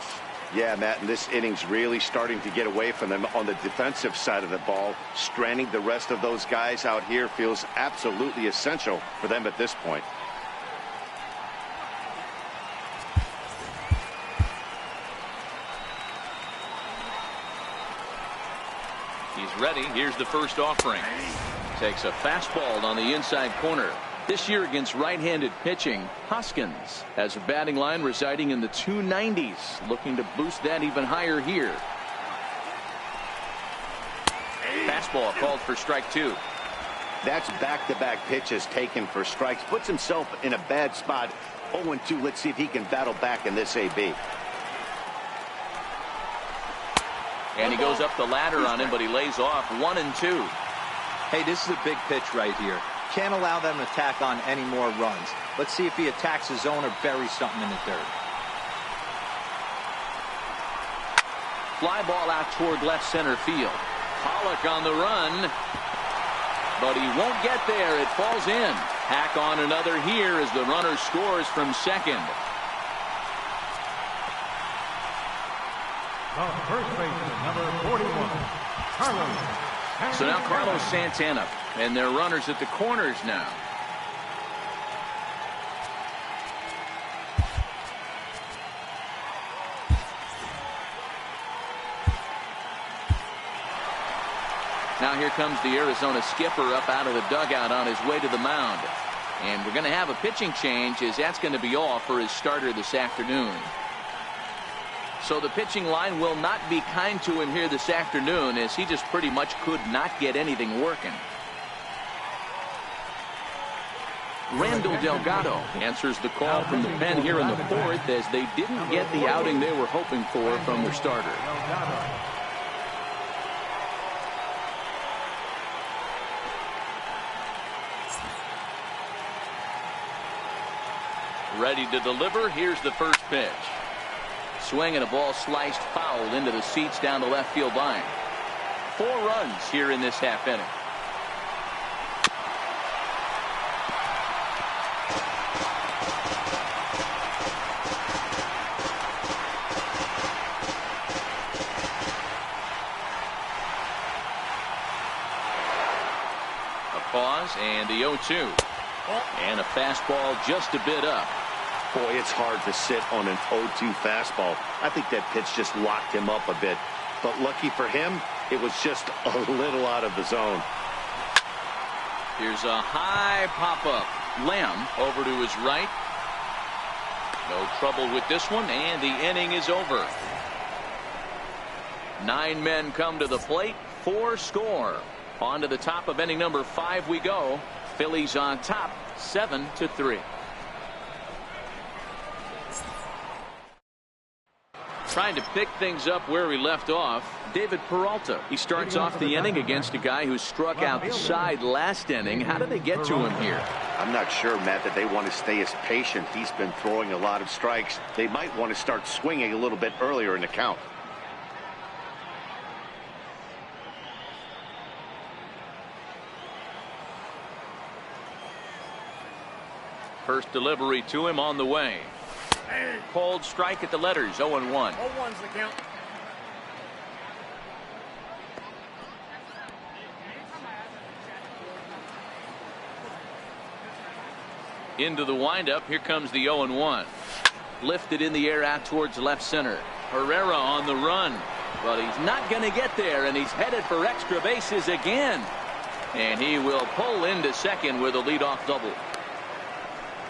Yeah, Matt, and this inning's really starting to get away from them on the defensive side of the ball. Stranding the rest of those guys out here feels absolutely essential for them at this point. He's ready. Here's the first offering. Takes a fastball on the inside corner. This year against right-handed pitching, Hoskins has a batting line residing in the 290s, looking to boost that even higher here. Fastball called for strike 2. That's back-to-back pitches taken for strikes. Puts himself in a bad spot. 0-2. Let's see if he can battle back in this AB. And he goes up the ladder on him, but he lays off. 1-2. Hey, this is a big pitch right here. Can't allow them to tack on any more runs. Let's see if he attacks his zone or buries something in the dirt. Fly ball out toward left center field. Pollock on the run. But he won't get there. It falls in. Hack on another here as the runner scores from second. The first baseman, number 41, Carlos. So now Carlos Santana, and their runners at the corners now. Now here comes the Arizona skipper up out of the dugout on his way to the mound. And we're going to have a pitching change, as that's going to be all for his starter this afternoon. So the pitching line will not be kind to him here this afternoon, as he just pretty much could not get anything working. Randall Delgado answers the call from the pen here in the fourth, as they didn't get the outing they were hoping for from their starter. Ready to deliver. Here's the first pitch. Swing and a ball sliced foul into the seats down the left field line. 4 runs here in this half inning. A pause and the 0-2. And a fastball just a bit up. Boy, it's hard to sit on an 0-2 fastball. I think that pitch just locked him up a bit. But lucky for him, it was just a little out of the zone. Here's a high pop-up. Lamb over to his right. No trouble with this one, and the inning is over. 9 men come to the plate, 4 score. On to the top of inning number 5 we go. Phillies on top, 7-3. Trying to pick things up where we left off, David Peralta. He starts off the inning against a guy who struck outside last inning. How did they get to him here? I'm not sure, Matt, that they want to stay as patient. He's been throwing a lot of strikes. They might want to start swinging a little bit earlier in the count. First delivery to him on the way. Cold strike at the letters, 0-1. 0-1's the count. Into the windup. Here comes the 0-1. Lifted in the air out towards left center. Herrera on the run, but he's not going to get there, and he's headed for extra bases again. And he will pull into second with a leadoff double.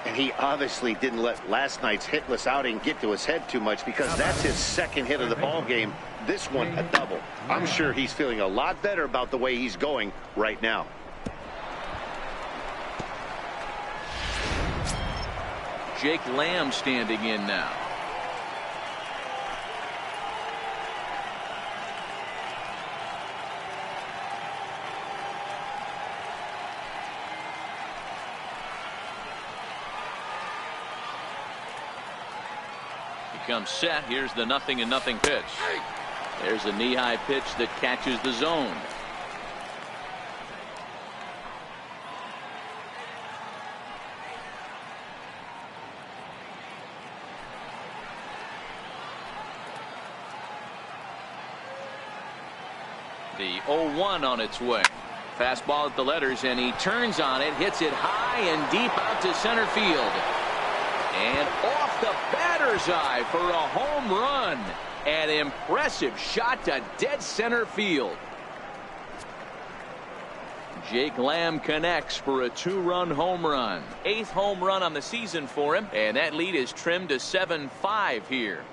And he obviously didn't let last night's hitless outing get to his head too much, because that's his second hit of the ball game. This one a double. I'm sure he's feeling a lot better about the way he's going right now. Jake Lamb standing in now. Comes set. Here's the 0-0 pitch. There's a knee-high pitch that catches the zone. The 0-1 on its way. Fastball at the letters, and he turns on it, hits it high and deep out to center field. And off the batter's eye for a home run. An impressive shot to dead center field. Jake Lamb connects for a 2-run home run. 8th home run on the season for him, and that lead is trimmed to 7-5 here.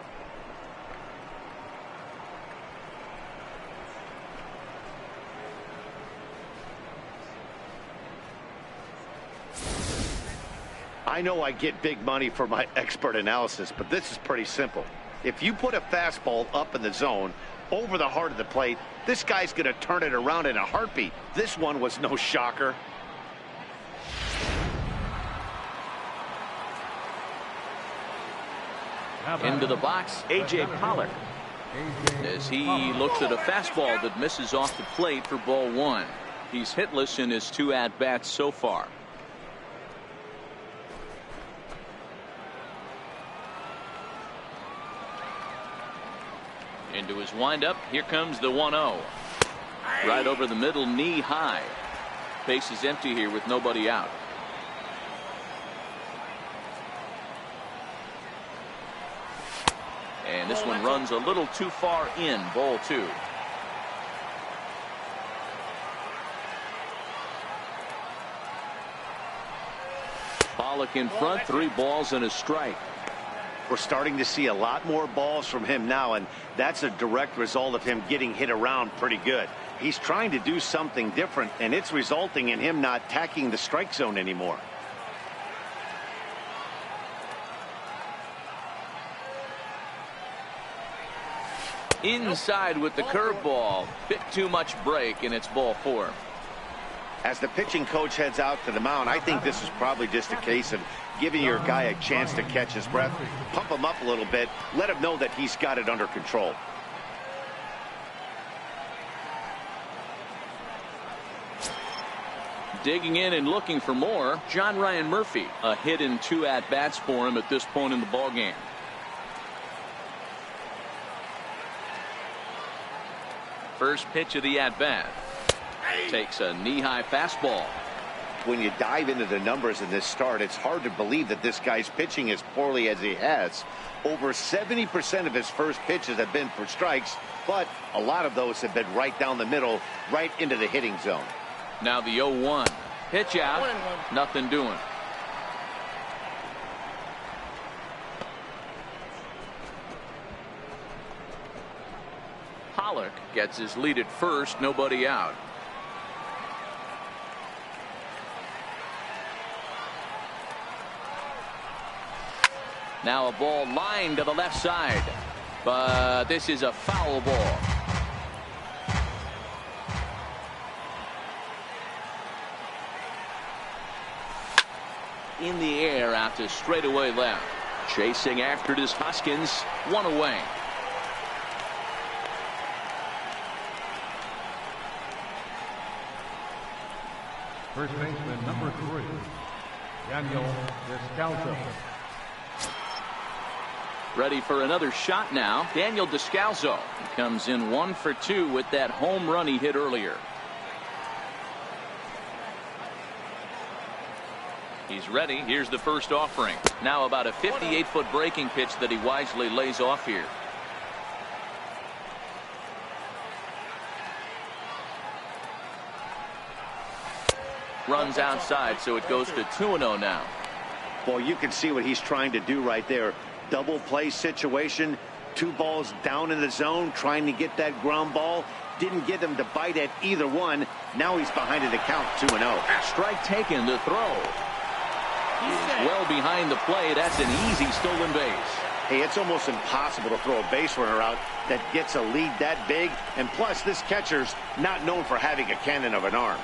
I know I get big money for my expert analysis, but this is pretty simple. If you put a fastball up in the zone over the heart of the plate, this guy's going to turn it around in a heartbeat. This one was no shocker. Into the box, A.J. Pollock, as he looks at a fastball that misses off the plate for ball 1. He's hitless in his 2 at-bats so far. And To his windup, here comes the 1-0. Right over the middle, knee high. Base is empty here with nobody out. And this one runs a little too far in, ball 2. Pollock in front, 3 balls and a strike. We're starting to see a lot more balls from him now, and that's a direct result of him getting hit around pretty good. He's trying to do something different, and it's resulting in him not attacking the strike zone anymore. Inside with the curveball. Bit too much break, and it's ball 4. As the pitching coach heads out to the mound, I think this is probably just a case of giving your guy a chance to catch his breath, pump him up a little bit, let him know that he's got it under control. Digging in and looking for more, John Ryan Murphy. A hit in 2 at-bats for him at this point in the ballgame. First pitch of the at-bat. Takes a knee-high fastball. When you dive into the numbers in this start, it's hard to believe that this guy's pitching as poorly as he has. Over 70% of his first pitches have been for strikes, but a lot of those have been right down the middle, right into the hitting zone. Now the 0-1. Pitch out. Nothing doing. Pollock gets his lead at first. Nobody out. Now a ball lined to the left side, but this is a foul ball. In the air out to straightaway left. Chasing after it is Hoskins. 1 away. First baseman number 3, Daniel Descalso. Ready for another shot now. Daniel Descalso comes in 1 for 2 with that home run he hit earlier. He's ready. Here's the first offering. Now about a 58-foot breaking pitch that he wisely lays off here. Runs outside, so it goes to 2-0 now. Well, you can see what he's trying to do right there. Double play situation, 2 balls down in the zone, trying to get that ground ball. Didn't get him to bite at either one. Now he's behind in the count, 2-0. Strike taken to throw. Well behind the play. That's an easy stolen base. Hey, it's almost impossible to throw a base runner out that gets a lead that big. And plus, this catcher's not known for having a cannon of an arm.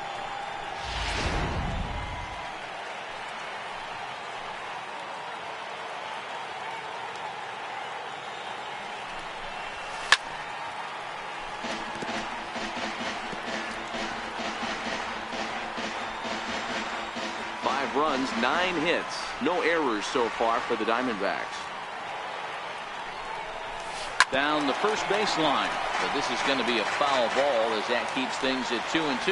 Runs, 9 hits, no errors so far for the Diamondbacks. Down the first baseline, but this is going to be a foul ball as that keeps things at 2-2.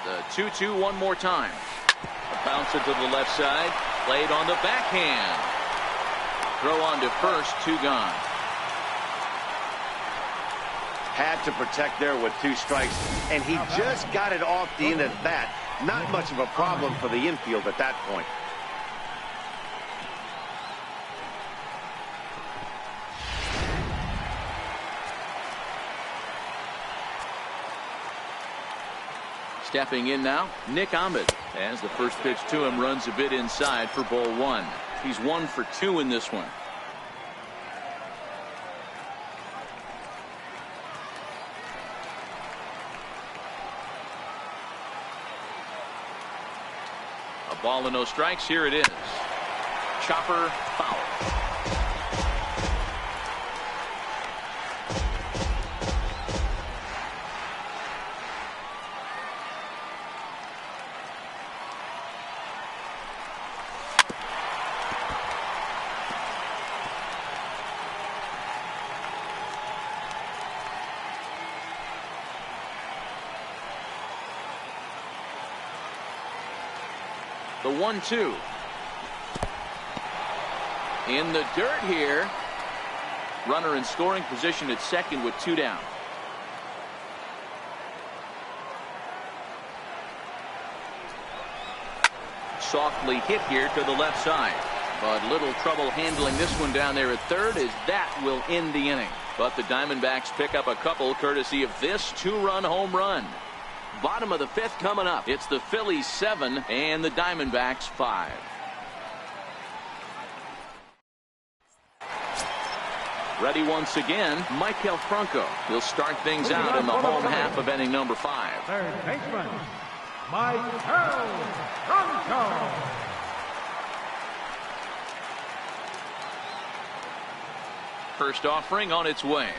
The 2-2 one more time. A bouncer to the left side, played on the backhand. Throw on to first, 2 gone. Had to protect there with 2 strikes, and he just got it off the end of the bat. Not much of a problem for the infield at that point. Stepping in now, Nick Ahmed, as the first pitch to him runs a bit inside for ball 1. He's 1 for 2 in this one. Ball and no strikes. Here it is. Chopper foul. The 1-2. In the dirt here. Runner in scoring position at second with 2 down. Softly hit here to the left side. But little trouble handling this one down there at third, as that will end the inning. But the Diamondbacks pick up a couple courtesy of this 2-run home run. Bottom of the 5th coming up. It's the Phillies 7 and the Diamondbacks 5. Ready once again, Michael Franco. He'll start things out in the home half of inning number 5. Third baseman, Michael Franco. First offering on its way.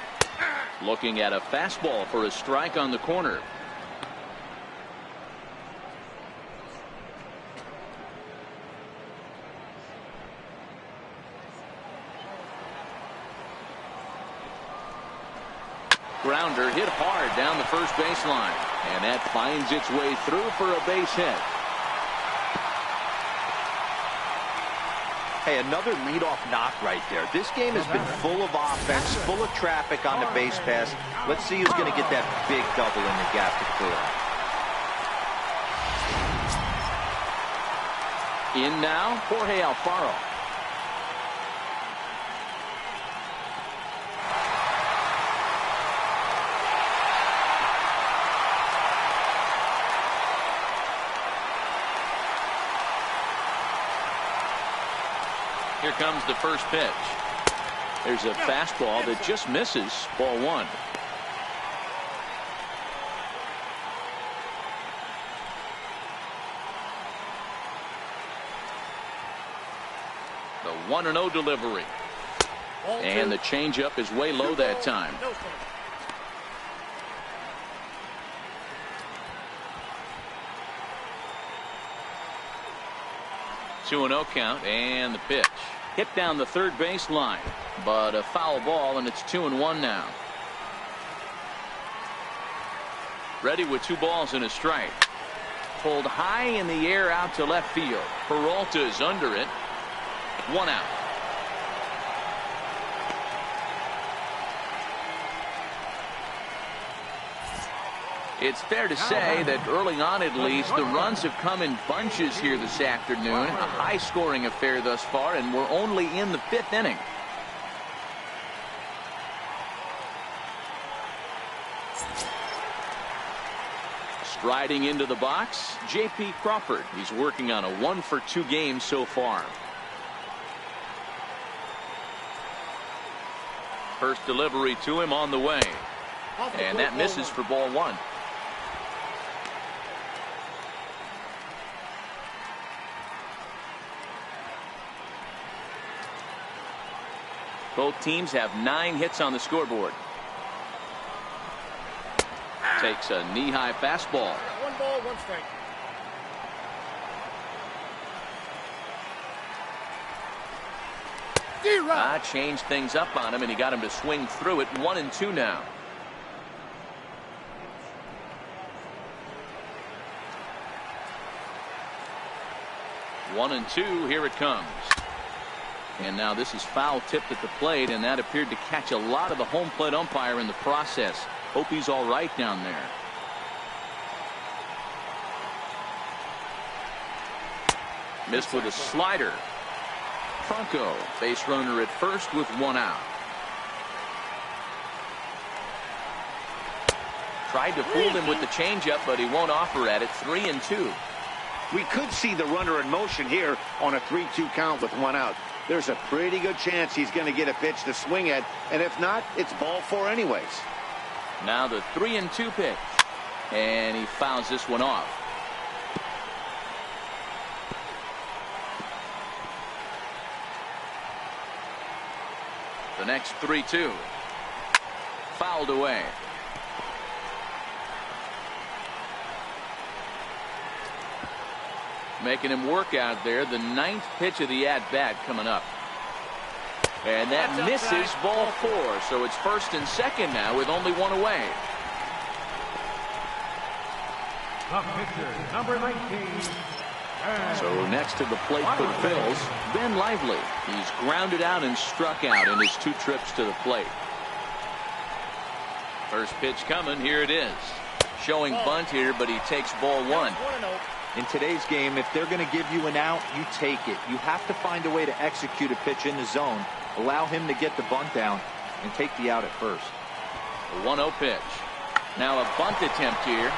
Looking at a fastball for a strike on the corner. Grounder hit hard down the first baseline, and that finds its way through for a base hit. Hey, another leadoff knock right there. This game has been full of offense, full of traffic on the base pass. Let's see who's going to get that big double in the gap to clear. In now, Jorge Alfaro. Here comes the first pitch. There's a fastball that just misses. Ball 1. The 1-0 delivery. And the changeup is way low that time. 2-0 count, and the pitch. Hit down the third base line, but a foul ball, and it's 2-1 now. Ready with 2 balls and a strike. Pulled high in the air out to left field. Peralta is under it. 1 out. It's fair to say that early on, at least, the runs have come in bunches here this afternoon. A high-scoring affair thus far, and we're only in the 5th inning. Striding into the box, J.P. Crawford. He's working on a 1-for-2 game so far. First delivery to him on the way. And that misses for ball 1. Both teams have 9 hits on the scoreboard. Takes a knee-high fastball. 1 ball, 1 strike. Changed things up on him, and he got him to swing through it. 1-2 now. One and 2, here it comes. And now this is foul tipped at the plate, and that appeared to catch a lot of the home plate umpire in the process. Hope he's all right down there. Missed with a slider. Franco, base runner at first with 1 out. Tried to fool him with the changeup, but he won't offer at it. 3-2. We could see the runner in motion here on a 3-2 count with 1 out. There's a pretty good chance he's going to get a pitch to swing at, and if not, it's ball 4 anyways. Now the 3-2 pitch, and he fouls this one off. The next 3-2, fouled away. Making him work out there. The 9th pitch of the at-bat coming up. And that misses, ball 4. So it's 1st and 2nd now with only 1 away. The pitcher, number 19, So next to the plate for the Phils, Ben Lively. He's grounded out and struck out in his 2 trips to the plate. First pitch coming. Here it is. Showing bunt here, but he takes ball 1. In today's game, if they're going to give you an out, you take it. You have to find a way to execute a pitch in the zone, allow him to get the bunt down, and take the out at first. The 1-0 pitch. Now a bunt attempt here.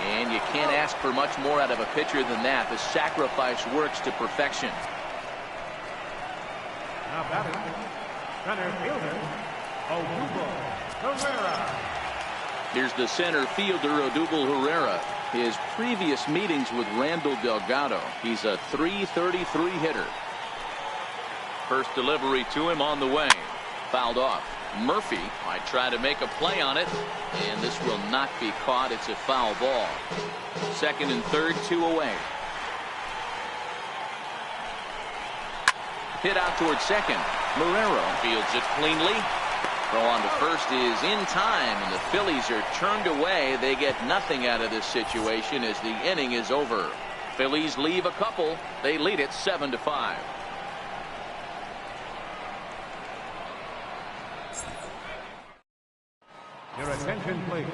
And you can't ask for much more out of a pitcher than that. The sacrifice works to perfection. Now batting, center fielder, Odubel Herrera. Here's the center fielder, Odubel Herrera. His previous meetings with Randall Delgado. He's a .333 hitter. First delivery to him on the way. Fouled off. Murphy might try to make a play on it, and this will not be caught. It's a foul ball. Second and third, 2 away. Hit out towards second. Marrero fields it cleanly. Throw on to first is in time, and the Phillies are turned away. They get nothing out of this situation as the inning is over. Phillies leave a couple. They lead it 7-5. Your attention, please.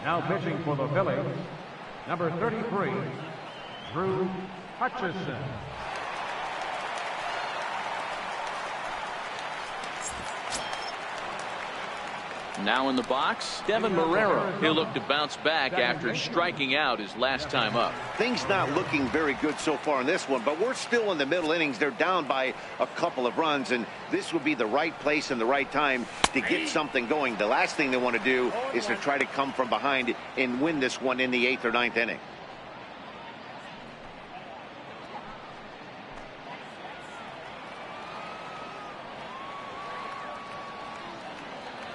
Now pitching for the Phillies, number 33, Drew Hutchison. Now in the box, Devin Marrero. He'll look to bounce back after striking out his last time up. Things not looking very good so far in this one, but we're still in the middle innings. They're down by a couple of runs, and this would be the right place and the right time to get something going. The last thing they want to do is to try to come from behind and win this one in the 8th or 9th inning.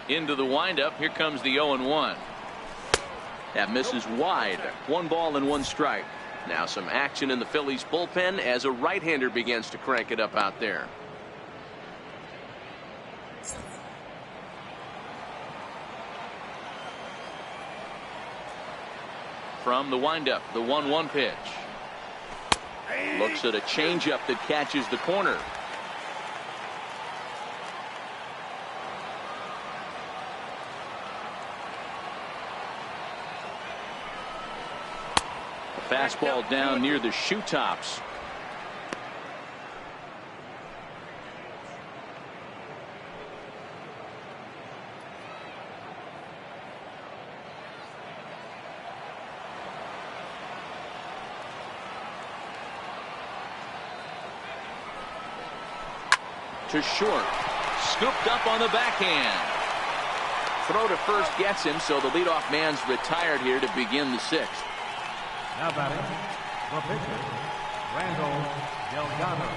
Into the windup. Here comes the 0-1. That misses wide. 1 ball and 1 strike. Now some action in the Phillies bullpen as a right-hander begins to crank it up out there. From the windup, the 1-1 pitch. Looks at a changeup that catches the corner. Fastball down near the shoe tops. To short. Scooped up on the backhand. Throw to first gets him, so the leadoff man's retired here to begin the 6th. Now batting, the pitcher, Randall Delgado.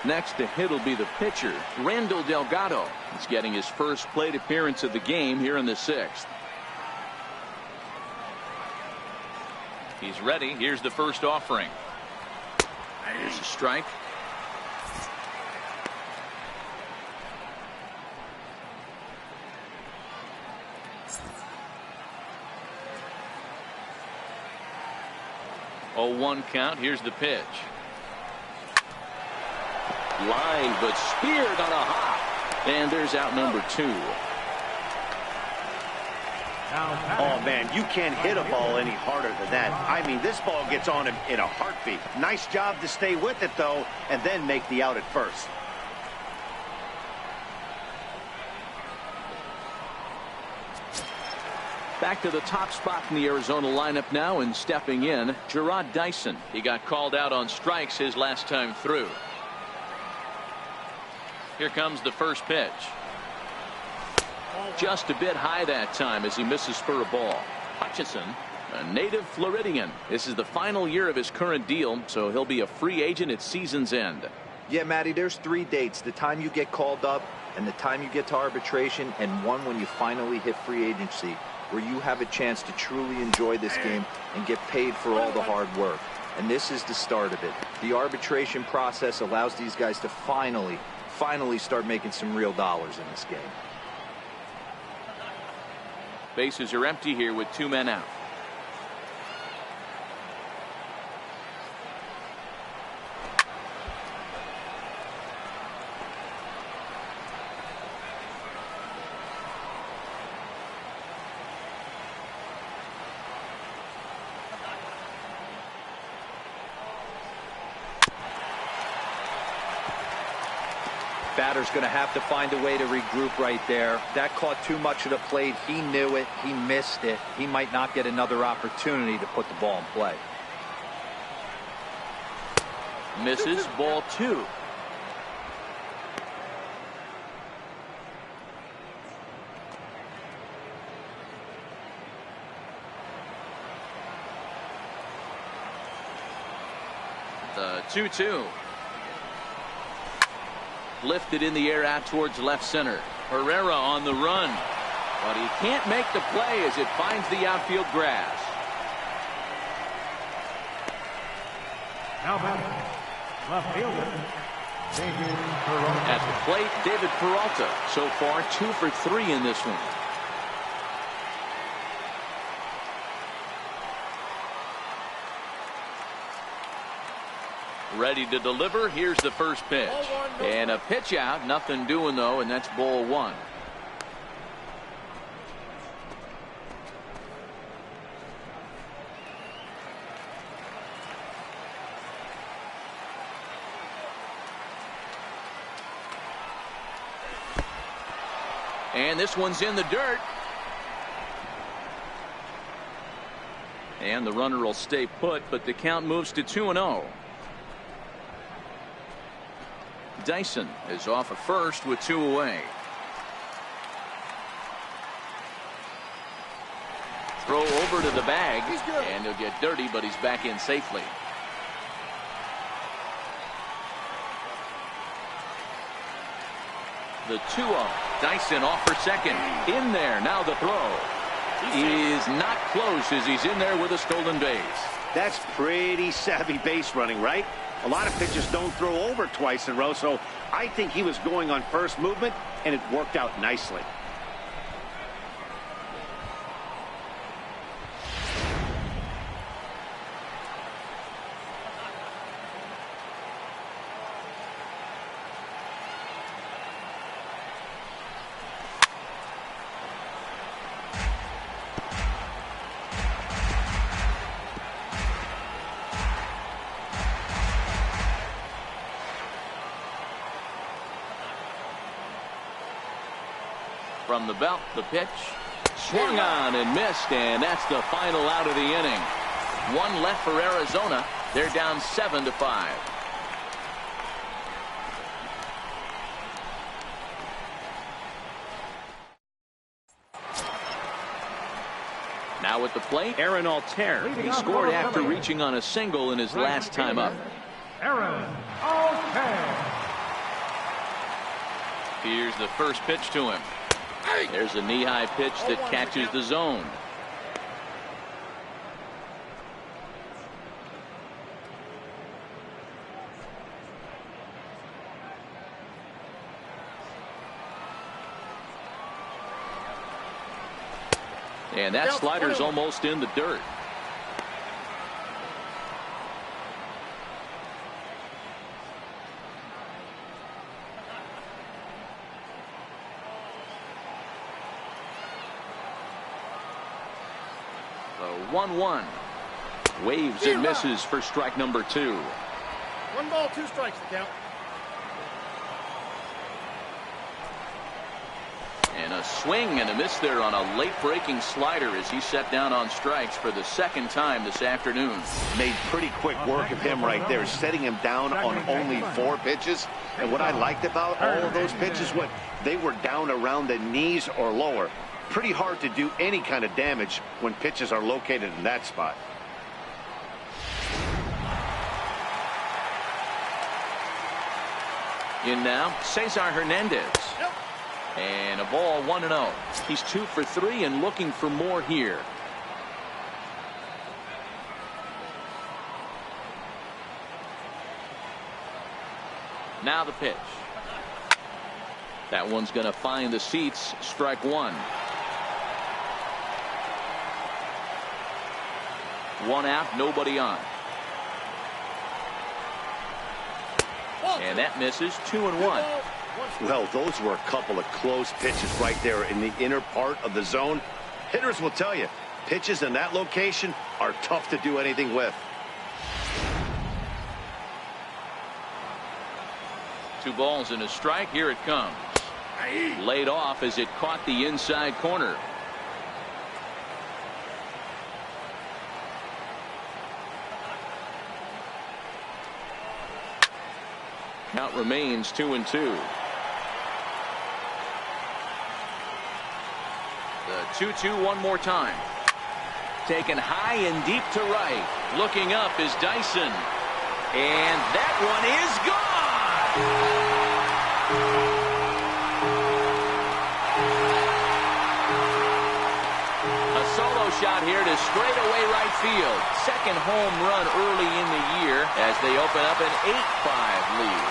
Next to hit will be the pitcher, Randall Delgado. He's getting his first plate appearance of the game here in the 6th. He's ready. Here's the first offering. Here's a strike. Oh, 1 count. Here's the pitch. Line, but speared on a hop. And there's out number 2. Oh, man, you can't hit a ball any harder than that. I mean, this ball gets on him in a heartbeat. Nice job to stay with it, though, and then make the out at first. Back to the top spot in the Arizona lineup now, and stepping in, Gerard Dyson. He got called out on strikes his last time through. Here comes the first pitch. Just a bit high that time as he misses for a ball. Hutchison, a native Floridian. This is the final year of his current deal, so he'll be a free agent at season's end. Yeah, Matty, there's 3 dates: the time you get called up, and the time you get to arbitration, and one when you finally hit free agency, where you have a chance to truly enjoy this game and get paid for all the hard work. And this is the start of it. The arbitration process allows these guys to finally start making some real dollars in this game. Bases are empty here with 2 men out. Batter's going to have to find a way to regroup right there. That caught too much of the plate. He knew it. He missed it. He might not get another opportunity to put the ball in play. Misses, ball 2. The 2-2. Lifted in the air out towards left center. Herrera on the run, but he can't make the play as it finds the outfield grass. Now batting, left fielder, David Peralta. At the plate, David Peralta. So far, 2 for 3 in this one. Ready to deliver. Here's the first pitch. And a pitch out. Nothing doing, though, and that's ball 1. And this one's in the dirt. And the runner will stay put, but the count moves to 2-0. Dyson is off at first with 2 away. Throw over to the bag, and he'll get dirty, but he's back in safely. The 2-0. Dyson off for second. In there. Now the throw is not close as he's in there with a stolen base. That's pretty savvy base running, right? A lot of pitchers don't throw over twice in a row, so I think he was going on first movement, and it worked out nicely. From the belt, the pitch. Swung on and missed, and that's the final out of the inning. 1 left for Arizona. They're down 7-5. Now at the plate, Aaron Altair. He scored after reaching on a single in his last time up. Aaron Altair. Here's the first pitch to him. There's a knee-high pitch that catches the zone. And that slider's almost in the dirt. The 1-1. Waves and misses for strike number 2. 1 ball, 2 strikes to count. And a swing and a miss there on a late breaking slider as he set down on strikes for the second time this afternoon. Made pretty quick work of him right there, setting him down on only 4 pitches. And what I liked about all of those pitches, they were down around the knees or lower. Pretty hard to do any kind of damage when pitches are located in that spot. In now, Cesar Hernandez. And a ball 1-0. He's 2 for 3 and looking for more here. Now the pitch. That one's going to find the seats. Strike 1. One out, nobody on. And that misses. 2-1. Well, those were a couple of close pitches right there in the inner part of the zone. Hitters will tell you, pitches in that location are tough to do anything with. 2 balls and a strike. Here it comes. Laid off as it caught the inside corner. Count remains 2-2. The 2-2 one more time. Taken high and deep to right. Looking up is Dyson. And that one is gone. A solo shot here to straightaway right field. Second home run early in the year as they open up an 8-5 lead.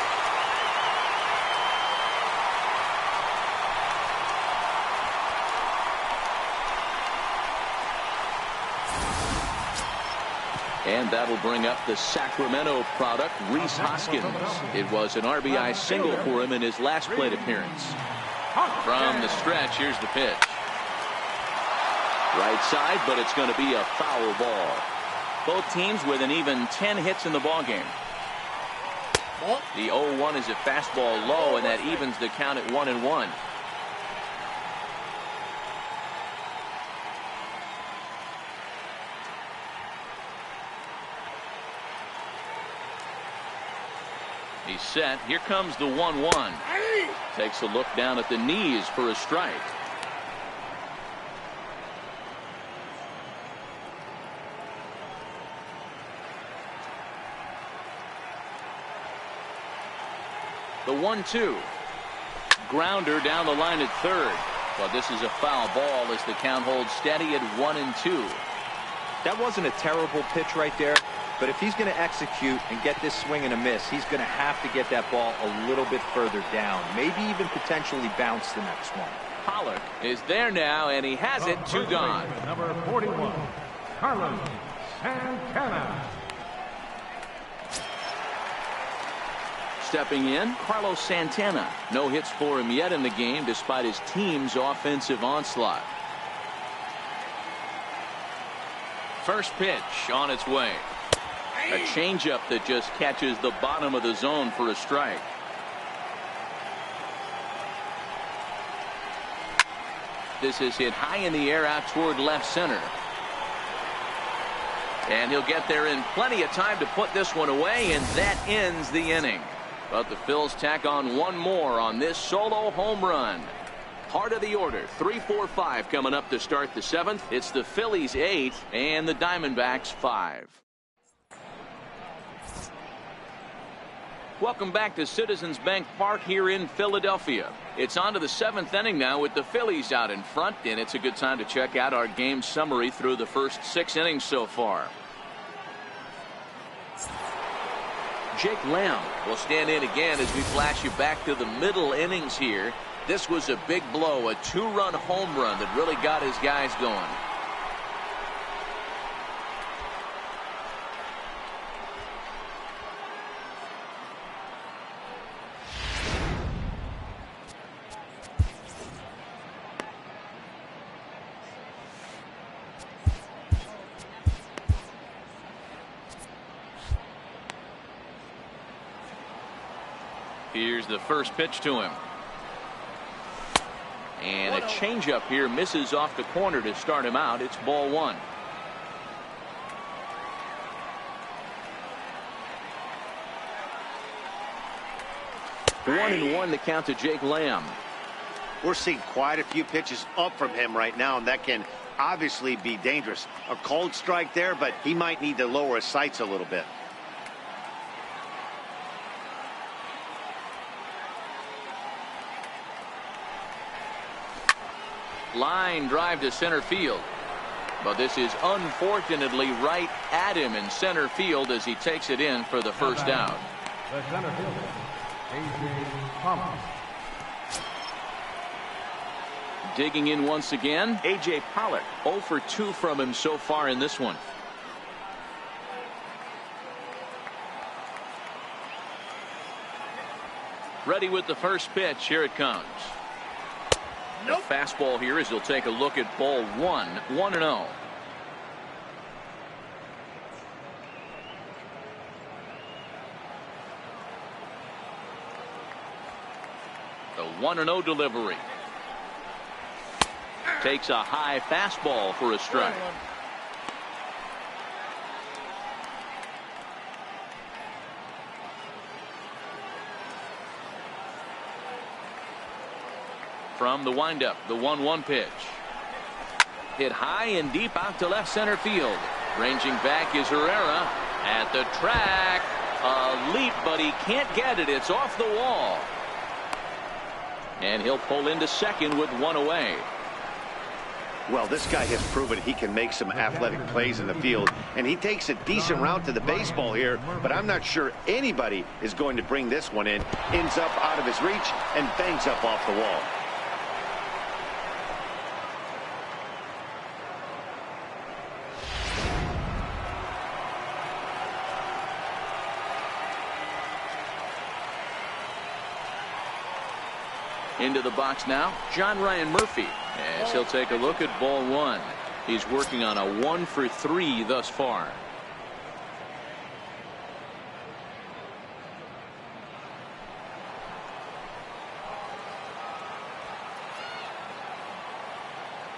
And that'll bring up the Sacramento product, Rhys Hoskins. It was an RBI single for him in his last plate appearance. From the stretch, here's the pitch. Right side, but it's going to be a foul ball. Both teams with an even 10 hits in the ballgame. The 0-1 is a fastball low, and that evens the count at 1-1. He's set. Here comes the 1-1. Takes a look down at the knees for a strike. The 1-2. Grounder down the line at third. But this is a foul ball as the count holds steady at 1-2. That wasn't a terrible pitch right there. But if he's going to execute and get this swing and a miss, he's going to have to get that ball a little bit further down. Maybe even potentially bounce the next one. Pollock is there now, and he has it. 2 gone. Number 41, Carlos Santana. Stepping in, Carlos Santana. No hits for him yet in the game despite his team's offensive onslaught. First pitch on its way. A changeup that just catches the bottom of the zone for a strike. This is hit high in the air out toward left center. And he'll get there in plenty of time to put this one away, and that ends the inning. But the Phils tack on one more on this solo home run. Part of the order, 3-4-5 coming up to start the 7th. It's the Phillies 8 and the Diamondbacks 5. Welcome back to Citizens Bank Park here in Philadelphia. It's on to the 7th inning now with the Phillies out in front, and it's a good time to check out our game summary through the first 6 innings so far. Jake Lamb will stand in again as we flash you back to the middle innings here. This was a big blow, a 2-run home run that really got his guys going. Here's the first pitch to him. And a changeup here misses off the corner to start him out. It's ball 1. The 1-1 the count to Jake Lamb. We're seeing quite a few pitches up from him right now, and that can obviously be dangerous. A cold strike there, but he might need to lower his sights a little bit. Line drive to center field. But this is unfortunately right at him in center field as he takes it in for the first out. The center fielder, A.J. Thomas. Digging in once again, A.J. Pollock. 0 for 2 from him so far in this one. Ready with the first pitch. Here it comes. The fastball here as he'll take a look at ball one. 1-0. The 1-0 delivery. Takes a high fastball for a strike. From the windup, the 1-1 pitch. Hit high and deep out to left center field. Ranging back is Herrera at the track. A leap, but he can't get it. It's off the wall. And he'll pull into second with one away. Well, this guy has proven he can make some athletic plays in the field, and he takes a decent route to the baseball here, but I'm not sure anybody is going to bring this one in. Ends up out of his reach and bangs up off the wall. Into the box now, John Ryan Murphy, as he'll take a look at ball one. He's working on a 1-for-3 thus far.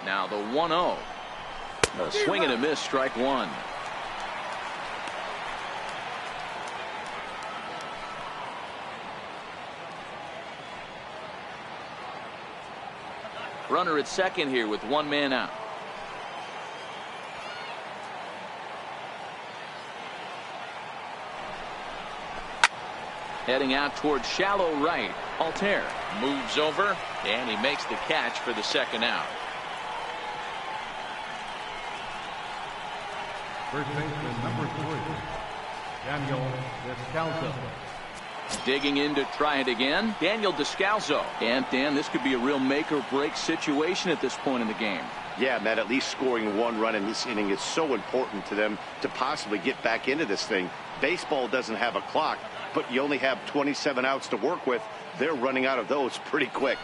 Now the 1-0. A swing and a miss, strike one. Runner at second here with one man out. Heading out towards shallow right. Altair moves over and he makes the catch for the second out. First baseman number 3, Daniel Descalso. Digging in to try it again, Daniel Descalso. And Dan, this could be a real make or break situation at this point in the game. Yeah, Matt, at least scoring one run in this inning is so important to them to possibly get back into this thing. Baseball doesn't have a clock, but you only have 27 outs to work with. They're running out of those pretty quick.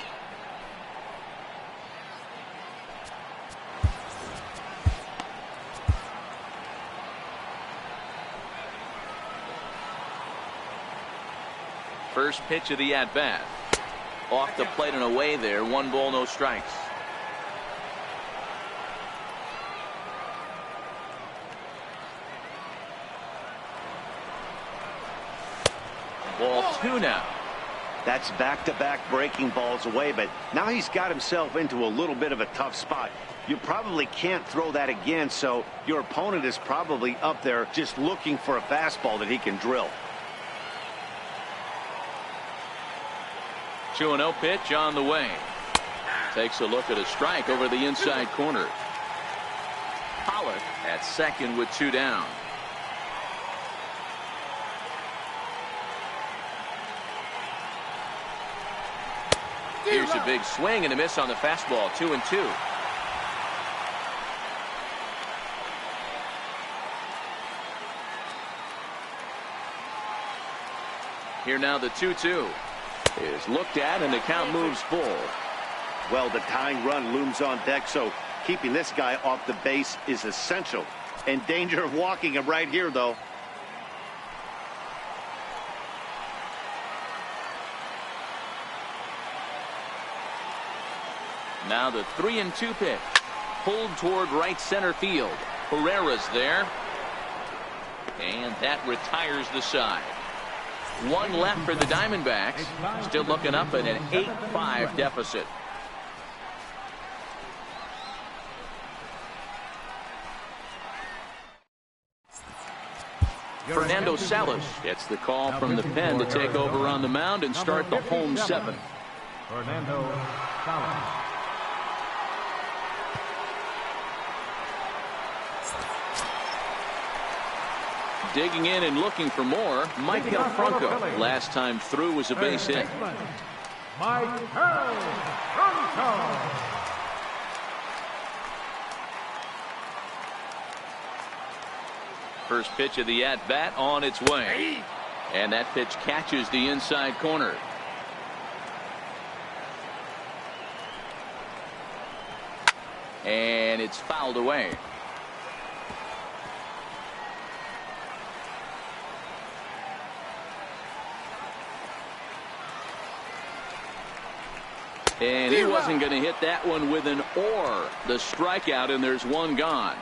First pitch of the at-bat. Off the plate and away there. 1 ball, no strikes. Ball 2 now. That's back-to-back breaking balls away, but now he's got himself into a little bit of a tough spot. You probably can't throw that again, so your opponent is probably up there just looking for a fastball that he can drill. 2-0 pitch on the way. Takes a look at a strike over the inside corner. Pollock at second with 2 down. Here's a big swing and a miss on the fastball. 2-2. Here now the 2-2 is looked at and the count moves full. Well, the tying run looms on deck, so keeping this guy off the base is essential. In danger of walking him right here, though. Now the 3-2 pitch. Pulled toward right center field. Herrera's there. And that retires the side. 1 left for the Diamondbacks. Still looking up at an 8-5 deficit. Fernando Salas gets the call from the pen to take over on the mound and start the home 7. Fernando Salas. Digging in and looking for more, Michael Franco. Last time through was a base hit. Michael Franco. First pitch of the at-bat on its way. And that pitch catches the inside corner. And it's fouled away. And he wasn't going to hit that one with an or. The strikeout, and there's one gone.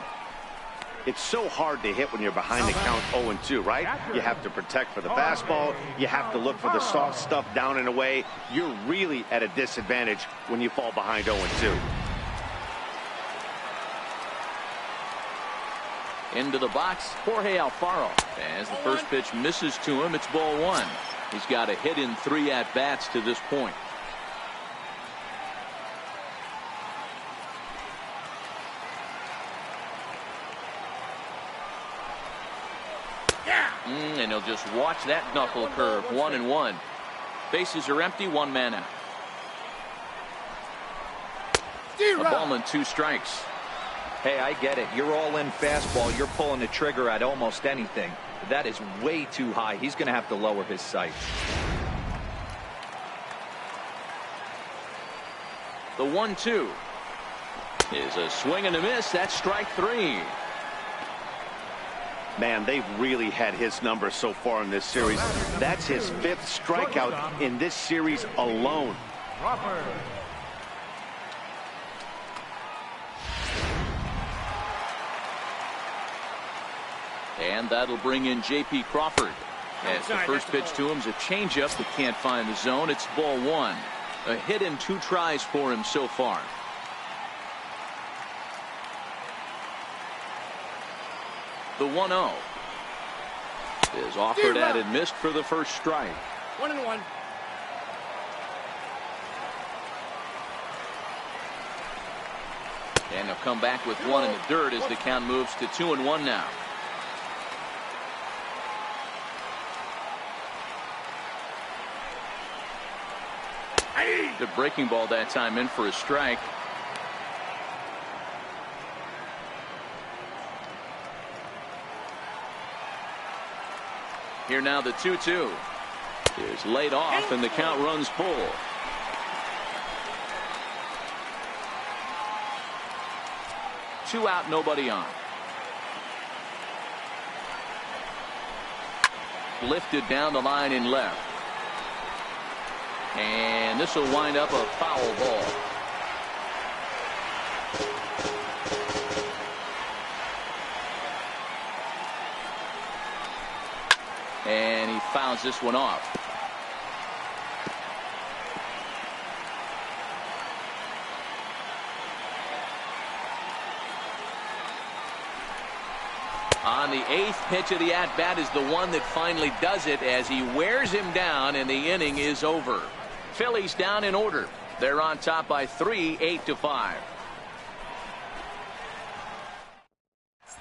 It's so hard to hit when you're behind the count 0-2, right? You have to protect for the fastball. You have to look for the soft stuff down and away. You're really at a disadvantage when you fall behind 0-2. Into the box, Jorge Alfaro. As the first pitch misses to him, it's ball one. He's got a hit in 3 at-bats to this point. And he'll just watch that knuckle curve. 1-1. Bases are empty. 1 man out. A ball and 2 strikes. Hey, I get it. You're all in fastball. You're pulling the trigger at almost anything. That is way too high. He's going to have to lower his sights. The 1-2 is a swing and a miss. That's strike 3. Man, they've really had his number so far in this series. That's his 5th strikeout in this series alone. And that'll bring in J.P. Crawford. As the first pitch to him is a changeup that can't find the zone. It's ball 1. A hit in 2 tries for him so far. The 1-0 is offered at and missed for the first strike. 1-1. And he'll come back with 1 in the dirt as the count moves to 2-1 now. The breaking ball that time in for a strike. Here now the 2-2 is laid off and the count runs full. Two out, nobody on. Lifted down the line in left. And this will wind up a foul ball. And he fouls this one off. On the 8th pitch of the at-bat is the one that finally does it as he wears him down and the inning is over. Phillies down in order. They're on top by 3, 8-5.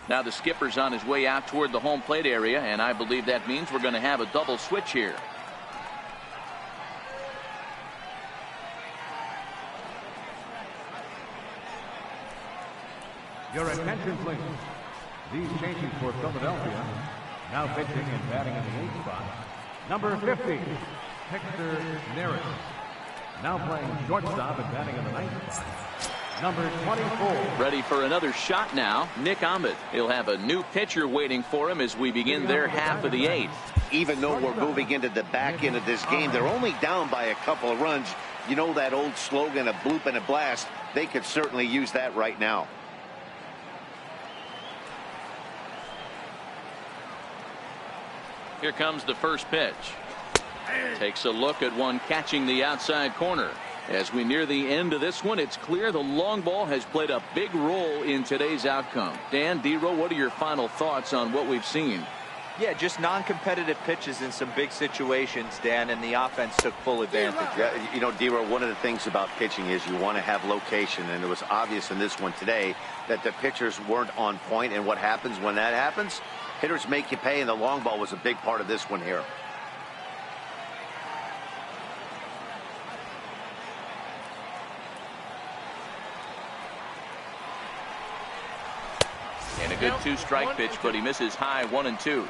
Now the skipper's on his way out toward the home plate area, and I believe that means we're going to have a double switch here. Your attention, please. These changes for Philadelphia. Now pitching and batting in the 8th spot. Number 50, Hector Neris. Now playing shortstop and batting in the 9th spot. Number 24. Ready for another shot now, Nick Ahmed. He'll have a new pitcher waiting for him as we begin their half of the 8th. Even though we're moving into the back end of this game, they're only down by a couple of runs. You know that old slogan, a bloop and a blast. They could certainly use that right now. Here comes the first pitch. Takes a look at one catching the outside corner. As we near the end of this one, it's clear the long ball has played a big role in today's outcome. Dan, D-Row, what are your final thoughts on what we've seen? Yeah, just non-competitive pitches in some big situations, Dan, and the offense took full advantage. Yeah, you know, D-Row, one of the things about pitching is you want to have location, and it was obvious in this one today that the pitchers weren't on point, and what happens when that happens? Hitters make you pay, and the long ball was a big part of this one here. And a good 2-strike pitch, but he misses high 1-2.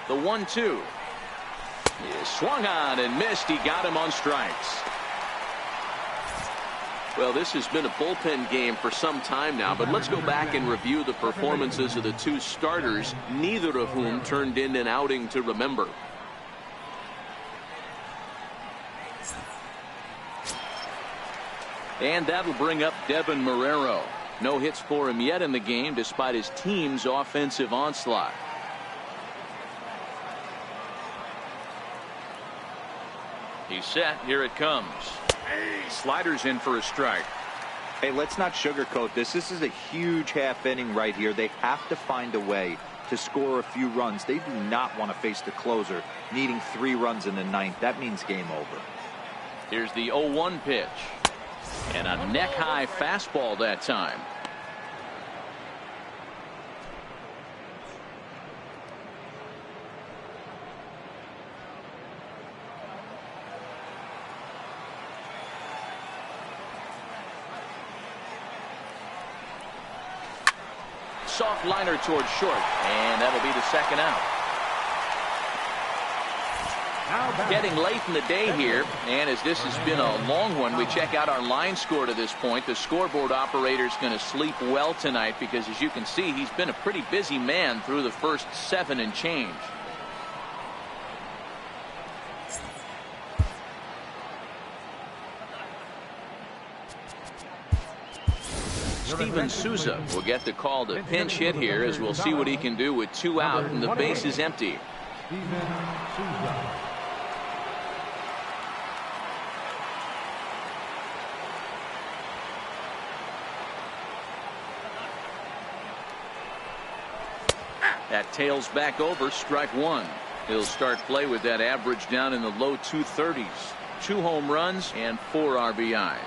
The 1-2. He swung on and missed. He got him on strikes. Well, this has been a bullpen game for some time now, but let's go back and review the performances of the two starters, neither of whom turned in an outing to remember. And that'll bring up Devin Marrero. No hits for him yet in the game despite his team's offensive onslaught. He's set. Here it comes. Sliders in for a strike. Hey, let's not sugarcoat this. This is a huge half inning right here. They have to find a way to score a few runs. They do not want to face the closer needing 3 runs in the 9th. That means game over. Here's the 0-1 pitch. And a neck-high fastball that time. Soft liner towards short, and that'll be the second out. Getting late in the day here, and as this has been a long one, we check out our line score to this point. The scoreboard operator's going to sleep well tonight because, as you can see, he's been a pretty busy man through the first 7 and change. Steven Souza will get the call to pinch hit here, as we'll see what he can do with 2 out and the base is empty. That tails back over, strike 1. He'll start play with that average down in the low 230s. 2 home runs and 4 RBIs.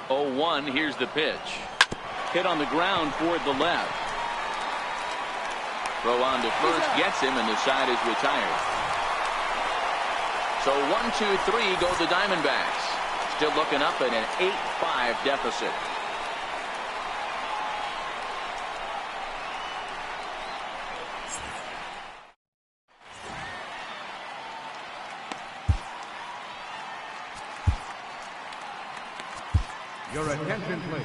Oh, 1. Here's the pitch. Hit on the ground toward the left. Throw on to first gets him, and the side is retired. So 1-2-3 go the Diamondbacks. Still looking up at an 8-5 deficit. Your attention, please.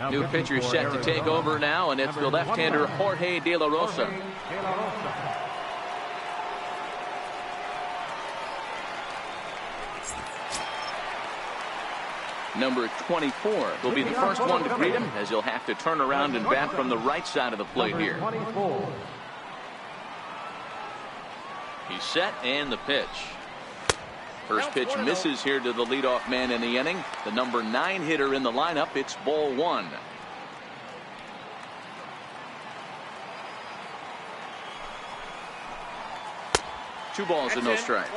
Now New pitcher set to take over now, and it's the left-hander Jorge De La Rosa. Number 24 will be the first one to greet him, as he'll have to turn around and bat from the right side of the plate here. He's set, and the pitch. First pitch misses here to the leadoff man in the inning. The number 9 hitter in the lineup. It's ball 1. Two balls and no strikes.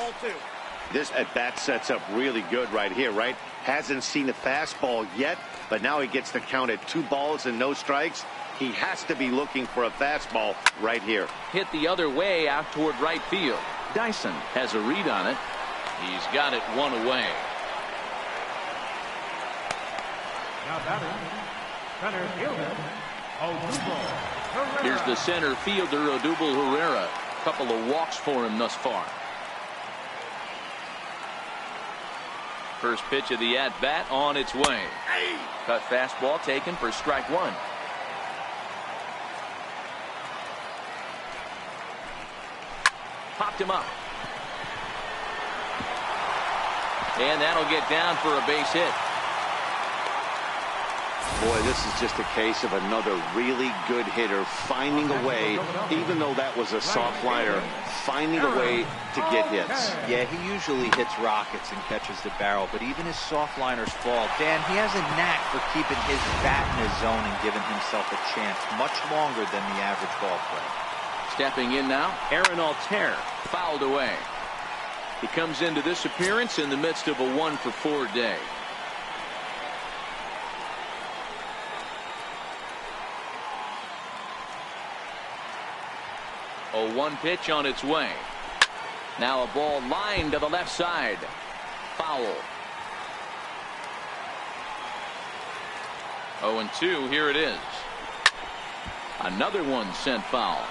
This at bat sets up really good right here, right? Hasn't seen a fastball yet, but now he gets the count at 2 balls and no strikes. He has to be looking for a fastball right here. Hit the other way out toward right field. Dyson has a read on it. He's got it 1 away. Now batting, center fielder, Odubel. Here's the center fielder, Odubel Herrera. Couple of walks for him thus far. First pitch of the at-bat on its way. Cut fastball taken for strike 1. Popped him up. And that'll get down for a base hit. Boy, this is just a case of another really good hitter finding a way, even though that was a soft liner, finding a way to get hits. Yeah, he usually hits rockets and catches the barrel, but even his soft liners fall. Dan, he has a knack for keeping his bat in his zone and giving himself a chance much longer than the average ball player. Stepping in now, Aaron Altair, fouled away. He comes into this appearance in the midst of a 1-for-4 day. A 1 pitch on its way. Now a ball lined to the left side. Foul. 0-2, here it is. Another one sent foul.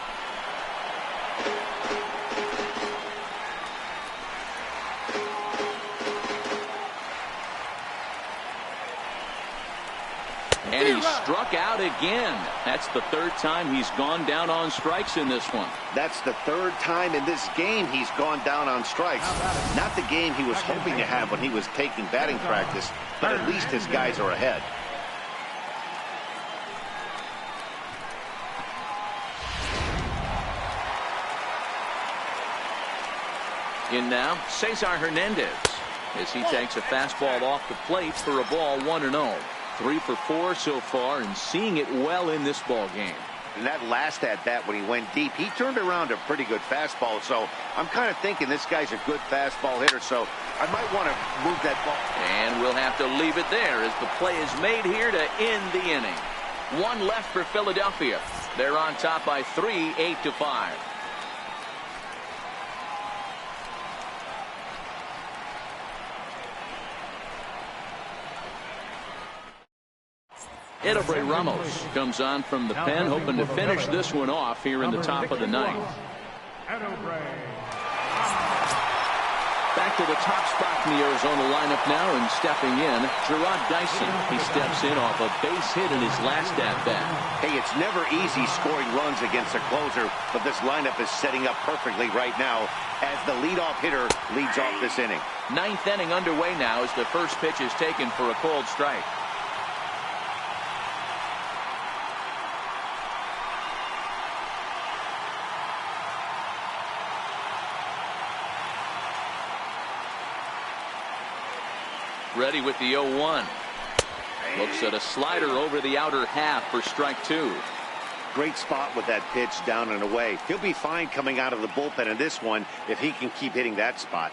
And he struck out again. That's the third time he's gone down on strikes in this one. That's the third time in this game he's gone down on strikes. Not the game he was hoping to have when he was taking batting practice, but at least his guys are ahead. In now, Cesar Hernandez, as he takes a fastball off the plate for a ball 1-0. 3 for 4 so far, and seeing it well in this ball game. And that last at bat when he went deep, he turned around a pretty good fastball. So I'm kind of thinking this guy's a good fastball hitter, so I might want to move that ball. And we'll have to leave it there as the play is made here to end the inning. One left for Philadelphia. They're on top by 3, 8-5. Edobre Ramos comes on from the pen, hoping to finish this one off here in the top of the ninth. Back to the top spot in the Arizona lineup now, and stepping in, Gerard Dyson. He steps in off a base hit in his last at-bat. Hey, it's never easy scoring runs against a closer, but this lineup is setting up perfectly right now as the leadoff hitter leads off this inning. Ninth inning underway now as the first pitch is taken for a cold strike. Ready with the 0-1. Looks at a slider over the outer half for strike 2. Great spot with that pitch down and away. He'll be fine coming out of the bullpen in this one if he can keep hitting that spot.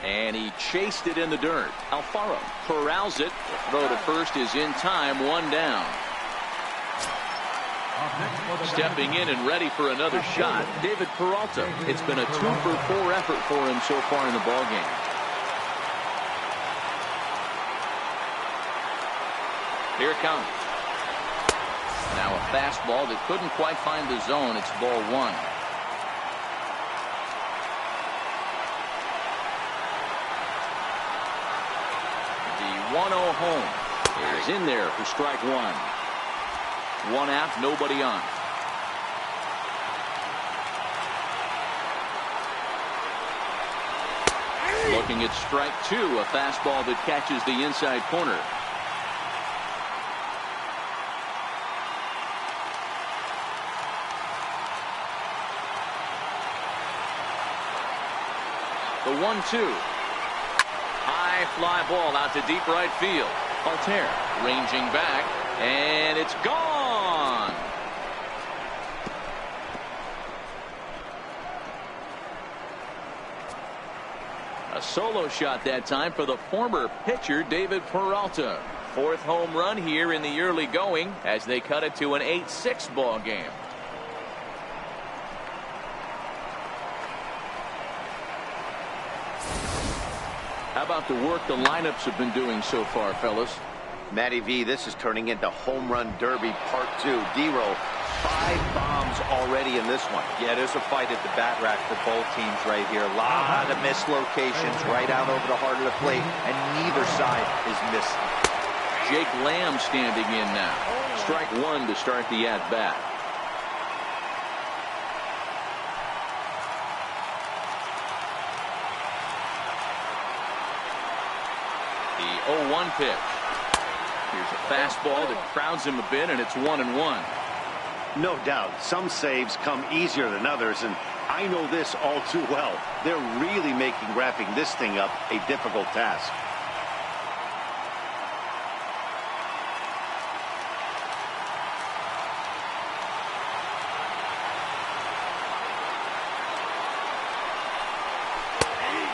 And he chased it in the dirt. Alfaro corrals it. The throw to first is in time, one down. Stepping in and ready for another shot, David Peralta. It's been a 2 for 4 effort for him so far in the ballgame. Here it comes. Now a fastball that couldn't quite find the zone. It's ball 1. The 1-0 home is in there for strike 1. One out, nobody on. Looking at strike 2, a fastball that catches the inside corner. The 1-2. High fly ball out to deep right field. Altair ranging back, and it's gone. A solo shot that time for the former pitcher David Peralta. 4th home run here in the early going as they cut it to an 8-6 ball game. How about the work the lineups have been doing so far, fellas? Matty V, this is turning into home run derby part 2. D-Roll, 5 bombs already in this one. Yeah, there's a fight at the bat rack for both teams right here. A lot of mislocations right out over the heart of the plate, and neither side is missing. Jake Lamb standing in now. Strike 1 to start the at-bat. The 0-1 pitch. Here's a fastball that crowds him a bit, and it's 1-1. No doubt, some saves come easier than others, and I know this all too well. They're really making wrapping this thing up a difficult task.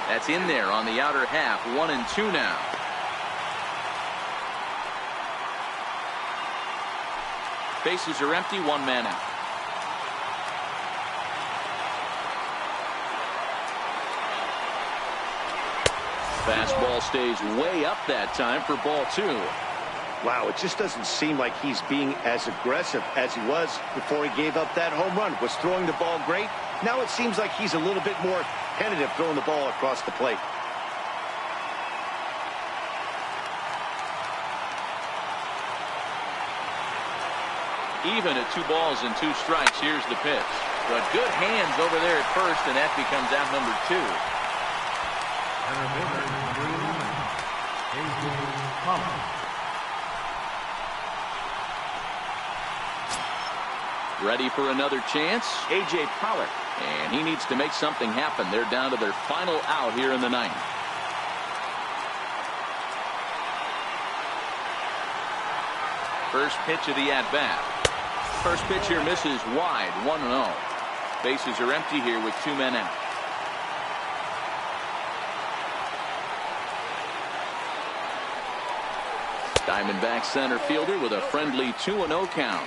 That's in there on the outer half. 1-2 now. Bases are empty, one man out. Fastball stays way up that time for ball 2. Wow, it just doesn't seem like he's being as aggressive as he was before he gave up that home run. Was throwing the ball great. Now it seems like he's a little bit more tentative throwing the ball across the plate. Even at 2 balls and 2 strikes, here's the pitch. But good hands over there at first, and that becomes out number 2. Ready for another chance? A.J. Pollock. And he needs to make something happen. They're down to their final out here in the 9th. First pitch of the at-bat. First pitch here misses wide, 1-0. Bases are empty here with 2 men out. Diamondback center fielder with a friendly 2-0 count.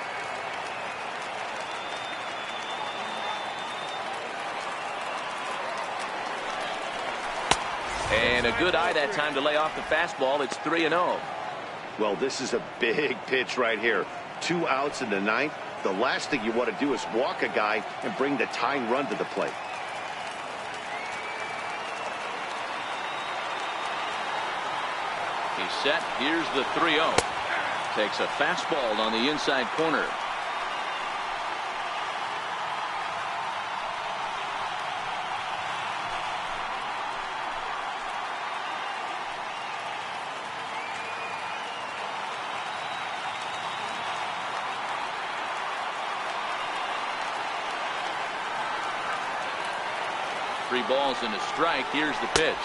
And a good eye that time to lay off the fastball. It's 3-0. Well, this is a big pitch right here. 2 outs in the 9th. The last thing you want to do is walk a guy and bring the tying run to the plate. He's set. Here's the 3-0. Takes a fastball on the inside corner. Three balls and a strike. Here's the pitch.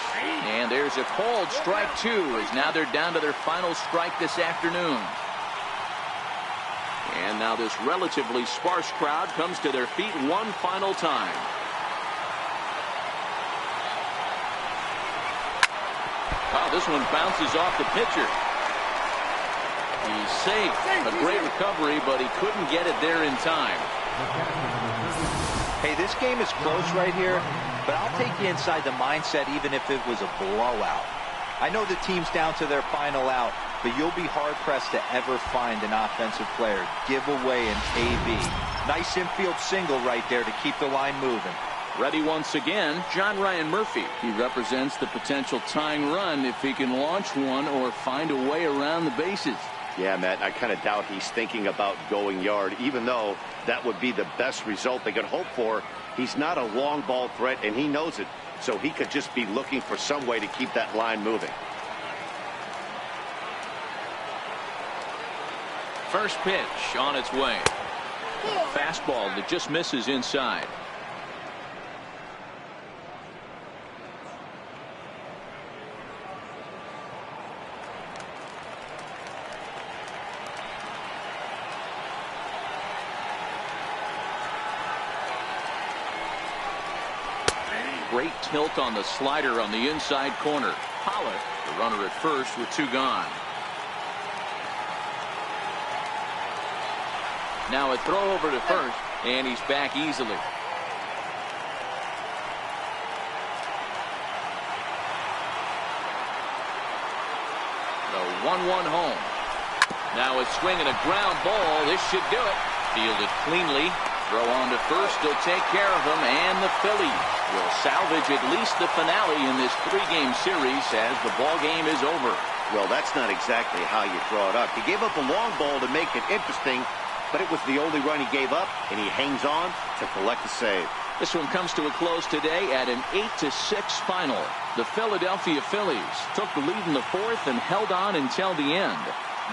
And there's a called strike 2 as now they're down to their final strike this afternoon. And now this relatively sparse crowd comes to their feet one final time. Wow, this one bounces off the pitcher. He's safe. A great recovery, but he couldn't get it there in time. Hey, this game is close right here, but I'll take you inside the mindset even if it was a blowout. I know the team's down to their final out, but you'll be hard-pressed to ever find an offensive player give away an AB. Nice infield single right there to keep the line moving. Ready once again, John Ryan Murphy. He represents the potential tying run if he can launch one or find a way around the bases. Yeah, Matt, I kind of doubt he's thinking about going yard, even though that would be the best result they could hope for. He's not a long ball threat, and he knows it, so he could just be looking for some way to keep that line moving. First pitch on its way. Fastball that just misses inside. Great tilt on the slider on the inside corner. Pollock, the runner at first with 2 gone. Now a throw over to first, and he's back easily. The 1-1 home. Now a swing and a ground ball. This should do it. Fielded cleanly. Throw on to first. He'll take care of him, and the Phillies will salvage at least the finale in this 3-game series as the ball game is over. Well, that's not exactly how you draw it up. He gave up a long ball to make it interesting, but it was the only run he gave up, and he hangs on to collect the save. This one comes to a close today at an 8-6 final. The Philadelphia Phillies took the lead in the 4th and held on until the end.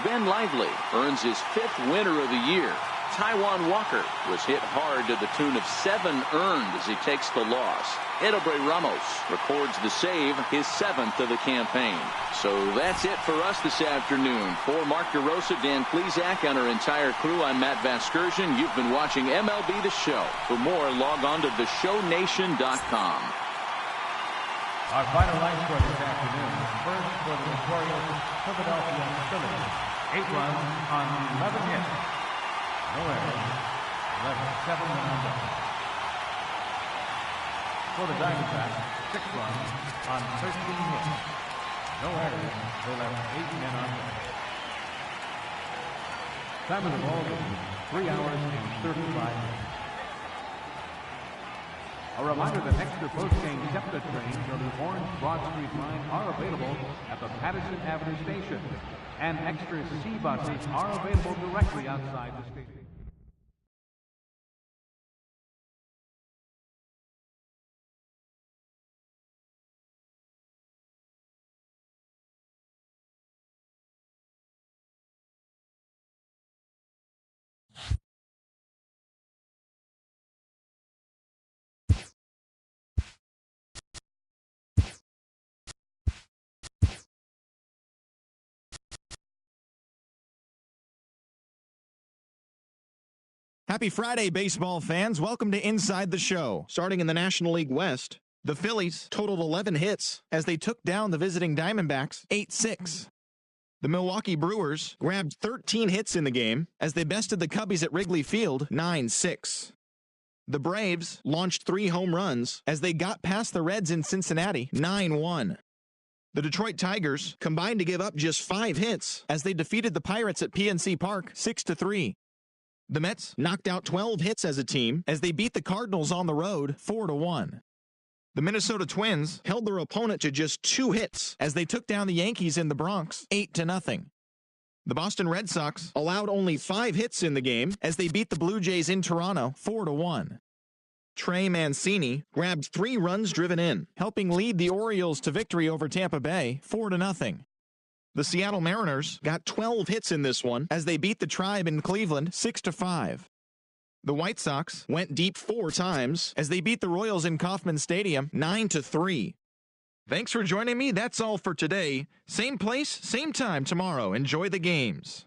Ben Lively earns his 5th winner of the year. Taijuan Walker was hit hard to the tune of 7 earned as he takes the loss. Edelbert Ramos records the save, his 7th of the campaign. So that's it for us this afternoon. For Mark DeRosa, Dan Plesac, and our entire crew, I'm Matt Vasgersian. You've been watching MLB The Show. For more, log on to theshownation.com. Our final line score this afternoon. First for the victorious Philadelphia Phillies. 8 runs on 11 hits. No errors. Left 7 men on base. For the Diamondbacks, 6 runs on 13 hits. No errors. They left 8 men on base. Time of the ball game, 3 hours and 35 minutes. A reminder that extra post-game SEPTA trains on the Orange Broad Street line are available at the Patterson Avenue station, and extra C buses are available directly outside the station. Happy Friday, baseball fans. Welcome to Inside the Show. Starting in the National League West, the Phillies totaled 11 hits as they took down the visiting Diamondbacks 8-6. The Milwaukee Brewers grabbed 13 hits in the game as they bested the Cubbies at Wrigley Field 9-6. The Braves launched 3 home runs as they got past the Reds in Cincinnati 9-1. The Detroit Tigers combined to give up just 5 hits as they defeated the Pirates at PNC Park 6-3. The Mets knocked out 12 hits as a team as they beat the Cardinals on the road 4-1. The Minnesota Twins held their opponent to just 2 hits as they took down the Yankees in the Bronx 8-0. The Boston Red Sox allowed only 5 hits in the game as they beat the Blue Jays in Toronto 4-1. Trey Mancini grabbed 3 runs driven in, helping lead the Orioles to victory over Tampa Bay 4-0. The Seattle Mariners got 12 hits in this one as they beat the Tribe in Cleveland 6-5. The White Sox went deep 4 times as they beat the Royals in Kauffman Stadium 9-3. Thanks for joining me. That's all for today. Same place, same time tomorrow. Enjoy the games.